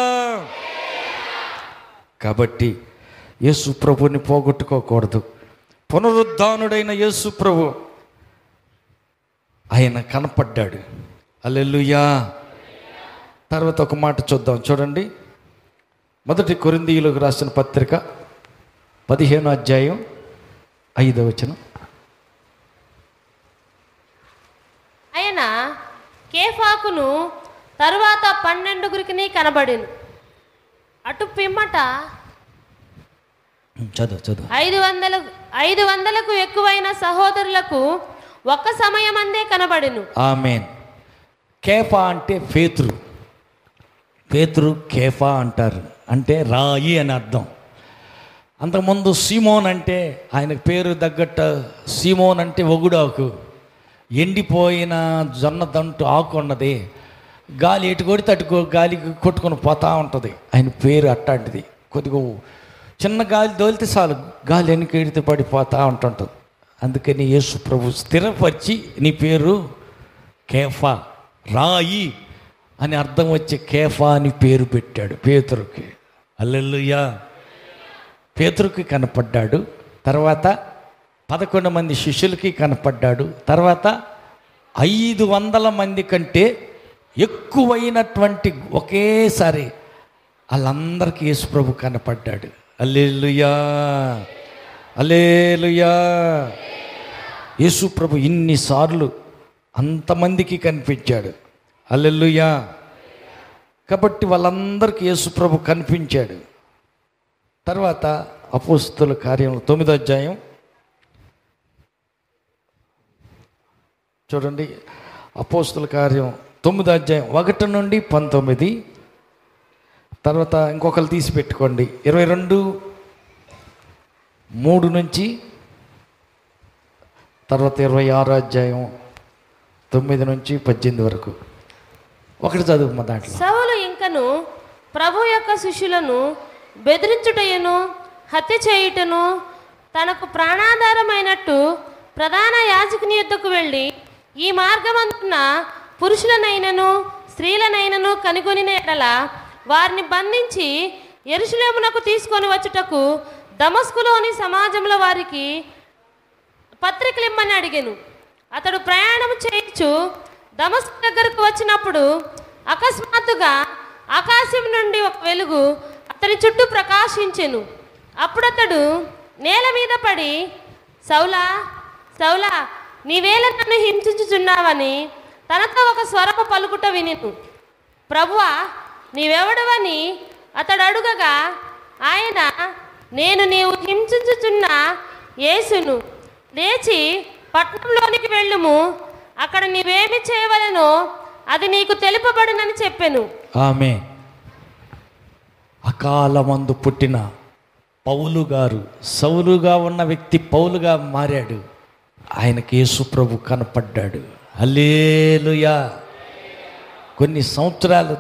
కాబట్టి యేసు ప్రభుని పోగొట్టుకోకూడదు. పునరుద్ధానుడైన యేసు ప్రభు ఆయన కనపడ్డాడు. హల్లెలూయా. తర్వాత ఒక మాట చూద్దాం, చూడండి. 1 కొరింథీయులకు రాసిన పత్రిక 15వ అధ్యాయం 5వ వచనం. ఆయన కేఫాకును తరువాత 12 కనబడిను. అటు పిమ్మట చదువు 500కు ఎక్కువైన సహోదరులకు ఒక్క సమయమందే కనబడిను. ఆమేన్. కేఫా అంటే పేతురు. పేతురు కేఫా అంటారు, అంటే రాయి అని అర్థం. అంతకుముందు సీమోన్ అంటే ఆయనకు పేరు తగ్గట్టు సీమోన్ అంటే ఒగుడాకు, ఎండిపోయిన జొన్న దంటు ఆకు ఉన్నది. గాలి ఎటు కొడితే అటు గాలికి కొట్టుకొని పోతూ ఉంటుంది. ఆయన పేరు అట్లాంటిది. కొద్దిగా చిన్న గాలి దోలితే చాలు, గాలి వెనకెడితే పడిపోతూ ఉంటుంటుంది. అందుకని యేసు ప్రభు స్థిరపరిచి నీ పేరు కేఫా, రాయి అని అర్థం వచ్చే కేఫా అని పేరు పెట్టాడు పేతురుకి. హల్లెలూయా. పేతురుకి కనపడ్డాడు. తర్వాత 11 మంది శిష్యులకి కనపడ్డాడు. తర్వాత 500 మంది కంటే ఎక్కువైనటువంటి ఒకేసారి వాళ్ళందరికీ యేసు ప్రభు కనపడ్డాడు. హల్లెలూయా, హల్లెలూయా. యేసు ప్రభు ఇన్నిసార్లు అంతమందికి కనిపించాడు. హల్లెలూయా. కాబట్టి వాళ్ళందరికీ యేసు ప్రభు కనిపించాడు. తర్వాత అపోస్తలుల కార్యములు 9వ అధ్యాయం చూడండి. అపోస్తలుల కార్యం 9వ అధ్యాయం 1 నుండి 19. తర్వాత ఇంకొకరు తీసి పెట్టుకోండి, 22:3 నుంచి. తర్వాత 26వ అధ్యాయం 9 నుంచి 18 వరకు. ఒకటి చదువు మా దాంట్లో. సౌలు ఇంకను ప్రభు యొక్క శిష్యులను బెదిరించుటయును హత్య చేయుటను తనకు ప్రాణాధారమైనట్టు ప్రధాన యాజకుని యొద్దకు వెళ్ళి ఈ మార్గమందున పురుషులనైనను స్త్రీలనైనను కనుగొనిన ఎడల వారిని బంధించి యెరూషలేమునకు తీసుకొని వచ్చుటకు దమస్కులోని సమాజంలో వారికి పత్రికలిమ్మని అడిగెను. అతడు ప్రయాణం చేయొచ్చు దమస్కు దగ్గరకు వచ్చినప్పుడు అకస్మాత్తుగా ఆకాశం నుండి ఒక వెలుగు అతని చుట్టూ ప్రకాశించెను. అప్పుడు అతడు నేల మీద పడి, సౌలా సౌలా, నీవేళ నన్ను హింసించుచున్నావని తనతో ఒక స్వరము పలుకుట వినెను. ప్రభువా, నీవెవడవని అతడు అడుగగా ఆయన, నేను నీవు హింసించుచున్న యేసును, లేచి పట్టణంలోనికి వెళ్ళుము, అక్కడ నీవేమి చేయవలెనో అది నీకు తెలుపబడునని చెప్పెను. ఆమె అకాలమందు పుట్టిన పౌలు గారు, సౌలుగా ఉన్న వ్యక్తి పౌలుగా మారాడు. ఆయనకి యేసు ప్రభు కనపడ్డాడు. హల్లెలూయా. కొన్ని సంవత్సరాలు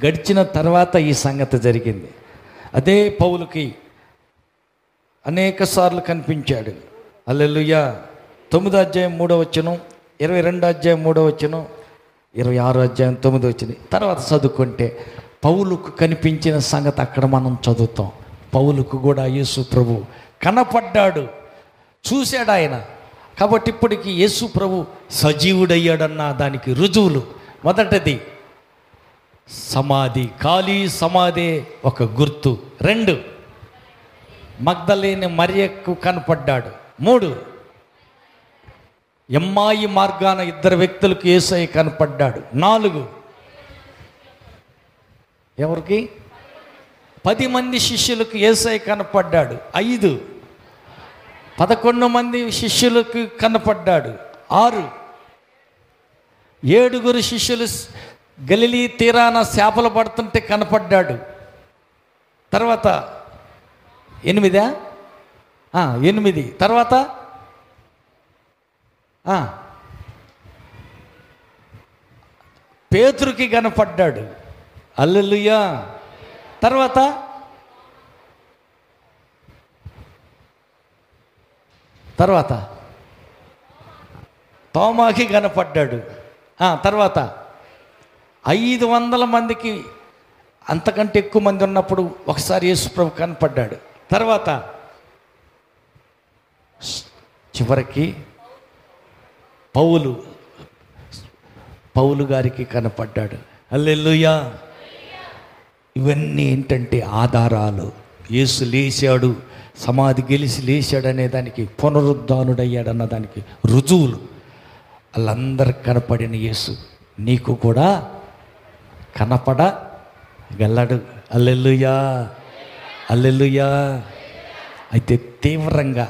గడిచిన తర్వాత ఈ సంగతి జరిగింది. అదే పౌలుకి అనేక సార్లు కనిపించాడు. హల్లెలూయా. 9వ అధ్యాయం 3వ వచనం, 22వ అధ్యాయం 3వ వచనం, 26వ అధ్యాయం 9వ వచనం. తర్వాత చదువుకుంటే పౌలుకు కనిపించిన సంగతి అక్కడ మనం చదువుతాం. పౌలుకు కూడా యేసు ప్రభు కనపడ్డాడు, చూశాడు ఆయన. కాబట్టి ఇప్పటికీ యేసు ప్రభు సజీవుడయ్యాడన్న దానికి రుజువులు. మొదటిది సమాధి, ఖాళీ సమాధి ఒక గుర్తు. 2, మగ్దలేని మరియకు కనపడ్డాడు. 3, ఎమ్మాయి మార్గాన 2 వ్యక్తులకు యేసయ్య కనపడ్డాడు. 4, ఎవరికి? 10 మంది శిష్యులకు యేసయ్య కనపడ్డాడు. 5. 11 మంది శిష్యులకు కనపడ్డాడు. 6. 7 శిష్యులు గలిలీ తీరాన చేపలు పడుతుంటే కనపడ్డాడు. తర్వాత 8. 8 తర్వాత పేతురుకి కనపడ్డాడు. హల్లెలూయా. తర్వాత తోమాకి కనపడ్డాడు. తర్వాత 500 మందికి అంతకంటే ఎక్కువ మంది ఉన్నప్పుడు ఒకసారి యేసుప్రభు కనపడ్డాడు. తర్వాత చివరికి పౌలు గారికి కనపడ్డాడు. హల్లెలూయా. ఇవన్నీ ఏంటంటే ఆధారాలు. యేసు లేచాడు, సమాధి గెలిచి లేచాడు అనే దానికి, పునరుద్ధానుడయ్యాడు అన్న దానికి రుజువులు. వాళ్ళందరికి కనపడిన యేసు నీకు కూడా కనపడగలడు. హల్లెలూయా, హల్లెలూయా. అయితే తీవ్రంగా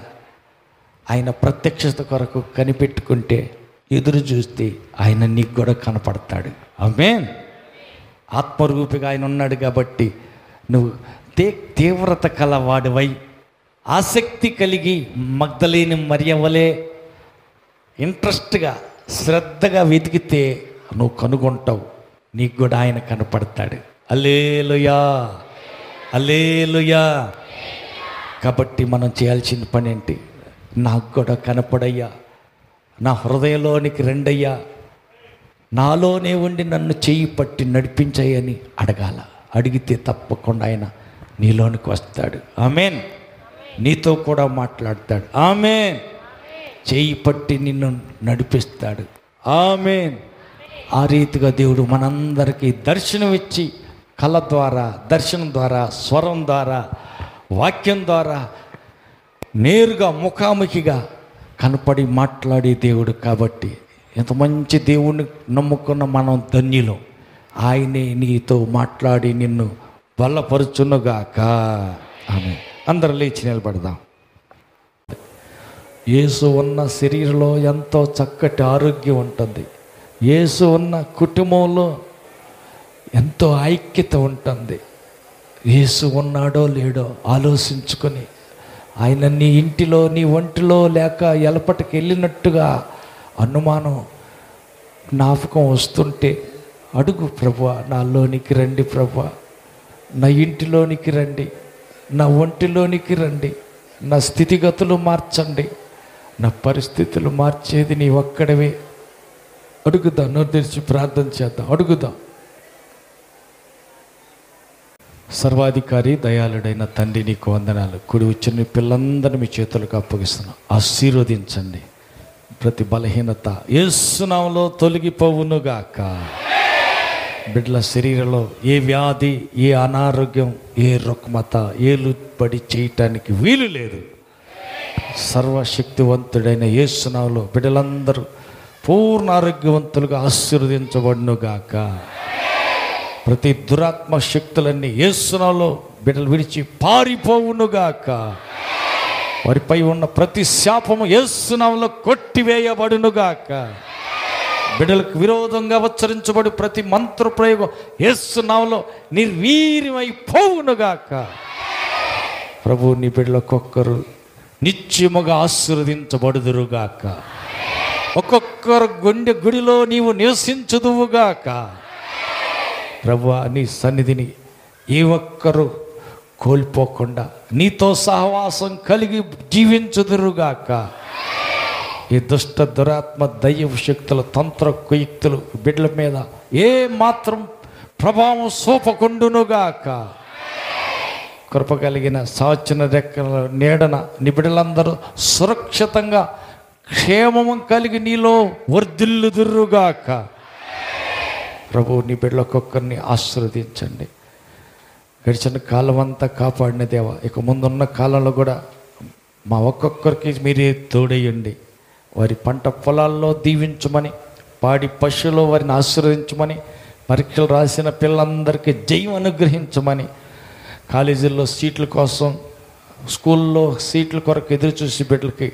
ఆయన ప్రత్యక్షత కొరకు కనిపెట్టుకుంటే, ఎదురు చూస్తే ఆయన నీకు కూడా కనపడతాడు. ఆమేన్. ఆత్మరూపిగా ఆయన ఉన్నాడు కాబట్టి నువ్వు తీవ్రత కలవాడివై ఆసక్తి కలిగి మగ్దలేని మరియవలే ఇంట్రెస్ట్గా శ్రద్ధగా వెతికితే నువ్వు కనుగొంటావు. నీకు కూడా ఆయన కనపడతాడు. హల్లెలూయా, హల్లెలూయా. కాబట్టి మనం చేయాల్సిన పని ఏంటి? నాకు కూడా కనపడయ్యా, నా హృదయంలోనికి రెండయ్యా, నాలోనే ఉండి నన్ను చేయి పట్టి నడిపించాయని అడగాల. అడిగితే తప్పకుండా ఆయన నీలోనికి వస్తాడు. ఆమేన్. నీతో కూడా మాట్లాడతాడు. ఆమేన్. చేయి పట్టి నిన్ను నడిపిస్తాడు. ఆమేన్. ఆ రీతిగా దేవుడు మనందరికీ దర్శనం ఇచ్చి, కళ ద్వారా, దర్శనం ద్వారా, స్వరం ద్వారా, వాక్యం ద్వారా నేరుగా ముఖాముఖిగా కనపడి మాట్లాడే దేవుడు. కాబట్టి ఎంత మంచి దేవుణ్ణి నమ్ముకున్న మనం ధన్యులం. ఆయనే నీతో మాట్లాడి నిన్ను బలపరుచునుగాక. ఆమేన్. అందరూ లేచి నిలబడదాం. యేసు ఉన్న శరీరంలో ఎంతో చక్కటి ఆరోగ్యం ఉంటుంది. యేసు ఉన్న కుటుంబంలో ఎంతో ఐక్యత ఉంటుంది. యేసు ఉన్నాడో లేడో ఆలోచించుకొని, ఆయన నీ ఇంటిలో, నీ ఒంటిలో లేక ఎలపటికి వెళ్ళినట్టుగా అనుమానం, జ్ఞాపకం వస్తుంటే అడుగు, ప్రభువా నాలోనికి రండి, ప్రభువా నా ఇంటిలోనికి రండి, నా ఒంటిలోనికి రండి, నా స్థితిగతులు మార్చండి, నా పరిస్థితులు మార్చేది నీ ఒక్కడవే. అడుగుదాం, నోరు తెరిచి ప్రార్థన చేద్దాం, అడుగుదాం. సర్వాధికారి దయాళుడైన తండ్రి, నీకు వందనాలు. కూడి వచ్చిన మీ పిల్లలందరినీ మీ చేతులకు అప్పగిస్తున్నాం. ఆశీర్వదించండి. ప్రతి బలహీనత యేసు నామములో తొలగిపోవునుగాక. బిడ్డల శరీరంలో ఏ వ్యాధి, ఏ అనారోగ్యం, ఏ రుగ్మత, ఏలుబడి చేయటానికి వీలు లేదు. సర్వశక్తివంతుడైన యేసు నామములో బిడ్డలందరూ పూర్ణ ఆరోగ్యవంతులుగా ఆశీర్వదించబడునుగాక. ప్రతి దురాత్మ శక్తులన్నీ యేసు నామములో బిడ్డలు విడిచి పారిపోవునుగాక. వారిపై ఉన్న ప్రతి శాపము యేసు నామములో కొట్టివేయబడునుగాక. బిడ్డలకు విరోధంగా ఉచ్చరించబడి ప్రతి మంత్ర ప్రయోగం యేసు నామములో నిర్వీర్యమైపోవునుగాక. ప్రభు, నీ బిడ్డలకొక్కరు నిత్యముగా ఆశీర్వదించబడుదురుగాక. ఒక్కొక్కరు గుడిలో నీవు నివసించుదువుగాక. ప్రభువా, నీ సన్నిధిని ఏ ఒక్కరు కోల్పోకుండా నీతో సహవాసం కలిగి జీవించుదురుగాక. ఈ దుష్ట దురాత్మ దయ్యపు శక్తుల తంత్ర కుయుక్తులు బిడ్డల మీద ఏ మాత్రం ప్రభావం చూపకుండునుగాక. కృప కలిగిన సాచిన రెక్కల నీడన నీ బిడ్డలందరూ సురక్షితంగా క్షేమము కలిగి నీలో వర్ధిల్లుదురుగాక. ప్రభు, నీ బిడ్డలకొక్కరిని ఆశీర్వదించండి. గడిచిన కాలం అంతా కాపాడిన దేవ, ఇక ముందున్న కాలంలో కూడా మా ఒక్కొక్కరికి మీరే తోడయ్యండి. వారి పంట పొలాల్లో దీవించమని, పాడి పశువులో వారిని ఆశీర్వదించమని, పరీక్షలు రాసిన పిల్లలందరికీ జయం అనుగ్రహించమని, కాలేజీల్లో సీట్ల కోసం, స్కూల్లో సీట్ల కొరకు ఎదురు చూసి బిడ్డలకి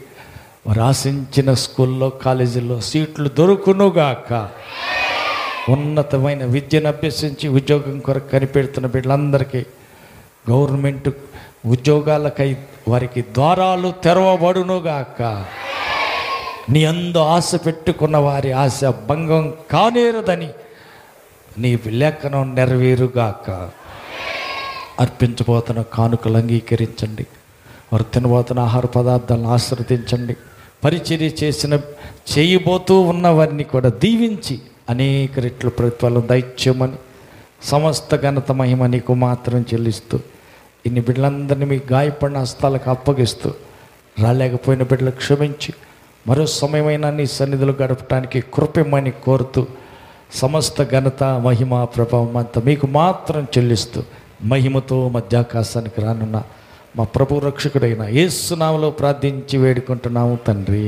వారు ఆశించిన స్కూల్లో కాలేజీల్లో సీట్లు దొరుకునుగాక. ఉన్నతమైన విద్యను అభ్యసించి ఉద్యోగం కొరకు కనిపెడుతున్న బిడ్డలందరికీ గవర్నమెంట్ ఉద్యోగాలకై వారికి ద్వారాలు తెరవబడునుగాక. నీ అందు ఆశ పెట్టుకున్న వారి ఆశ భంగం కానేరదని నీ లేఖనం నెరవేరుగాక. అర్పించబోతున్న కానుకలు అంగీకరించండి. వారు తినబోతున్న ఆహార పదార్థాలను ఆశీర్వదించండి. పరిచర్య చేయబోతూ ఉన్న వారిని కూడా దీవించి అనేక రెట్లు ప్రతిఫలం దయచేయమని, సమస్త ఘనత మహిమ నీకు మాత్రం చెల్లిస్తూ, ఇన్ని బిడ్డలందరినీ మీ గాయపడిన హస్తాలకు అప్పగిస్తూ, రాలేకపోయిన బిడ్డలకు క్షమించి మరో సమయమైన నీ సన్నిధిలో గడపడానికి కృపమని కోరుతూ, సమస్త ఘనత మహిమ ప్రభావం అంతా మీకు మాత్రం చెల్లిస్తూ, మహిమతో మధ్యాకాశానికి రానున్న మా ప్రభు రక్షకుడైన యేసు నామములో ప్రార్థించి వేడుకుంటున్నాము తండ్రి,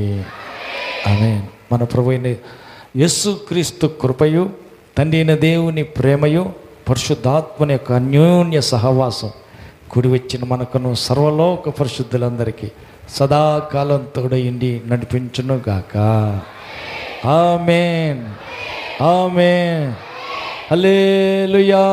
ఆమేన్. మన ప్రభు అయిన యేసుక్రీస్తు కృపయు, తండ్రి అయిన దేవుని ప్రేమయు, పరిశుద్ధాత్మని యొక్క అన్యోన్య సహవాసం కూడి వచ్చిన మనకును సర్వలోక పరిశుద్ధులందరికీ సదాకాలం తోడయిండి నడిపించునుగాక. ఆమేన్, ఆమేన్, హల్లెలూయా.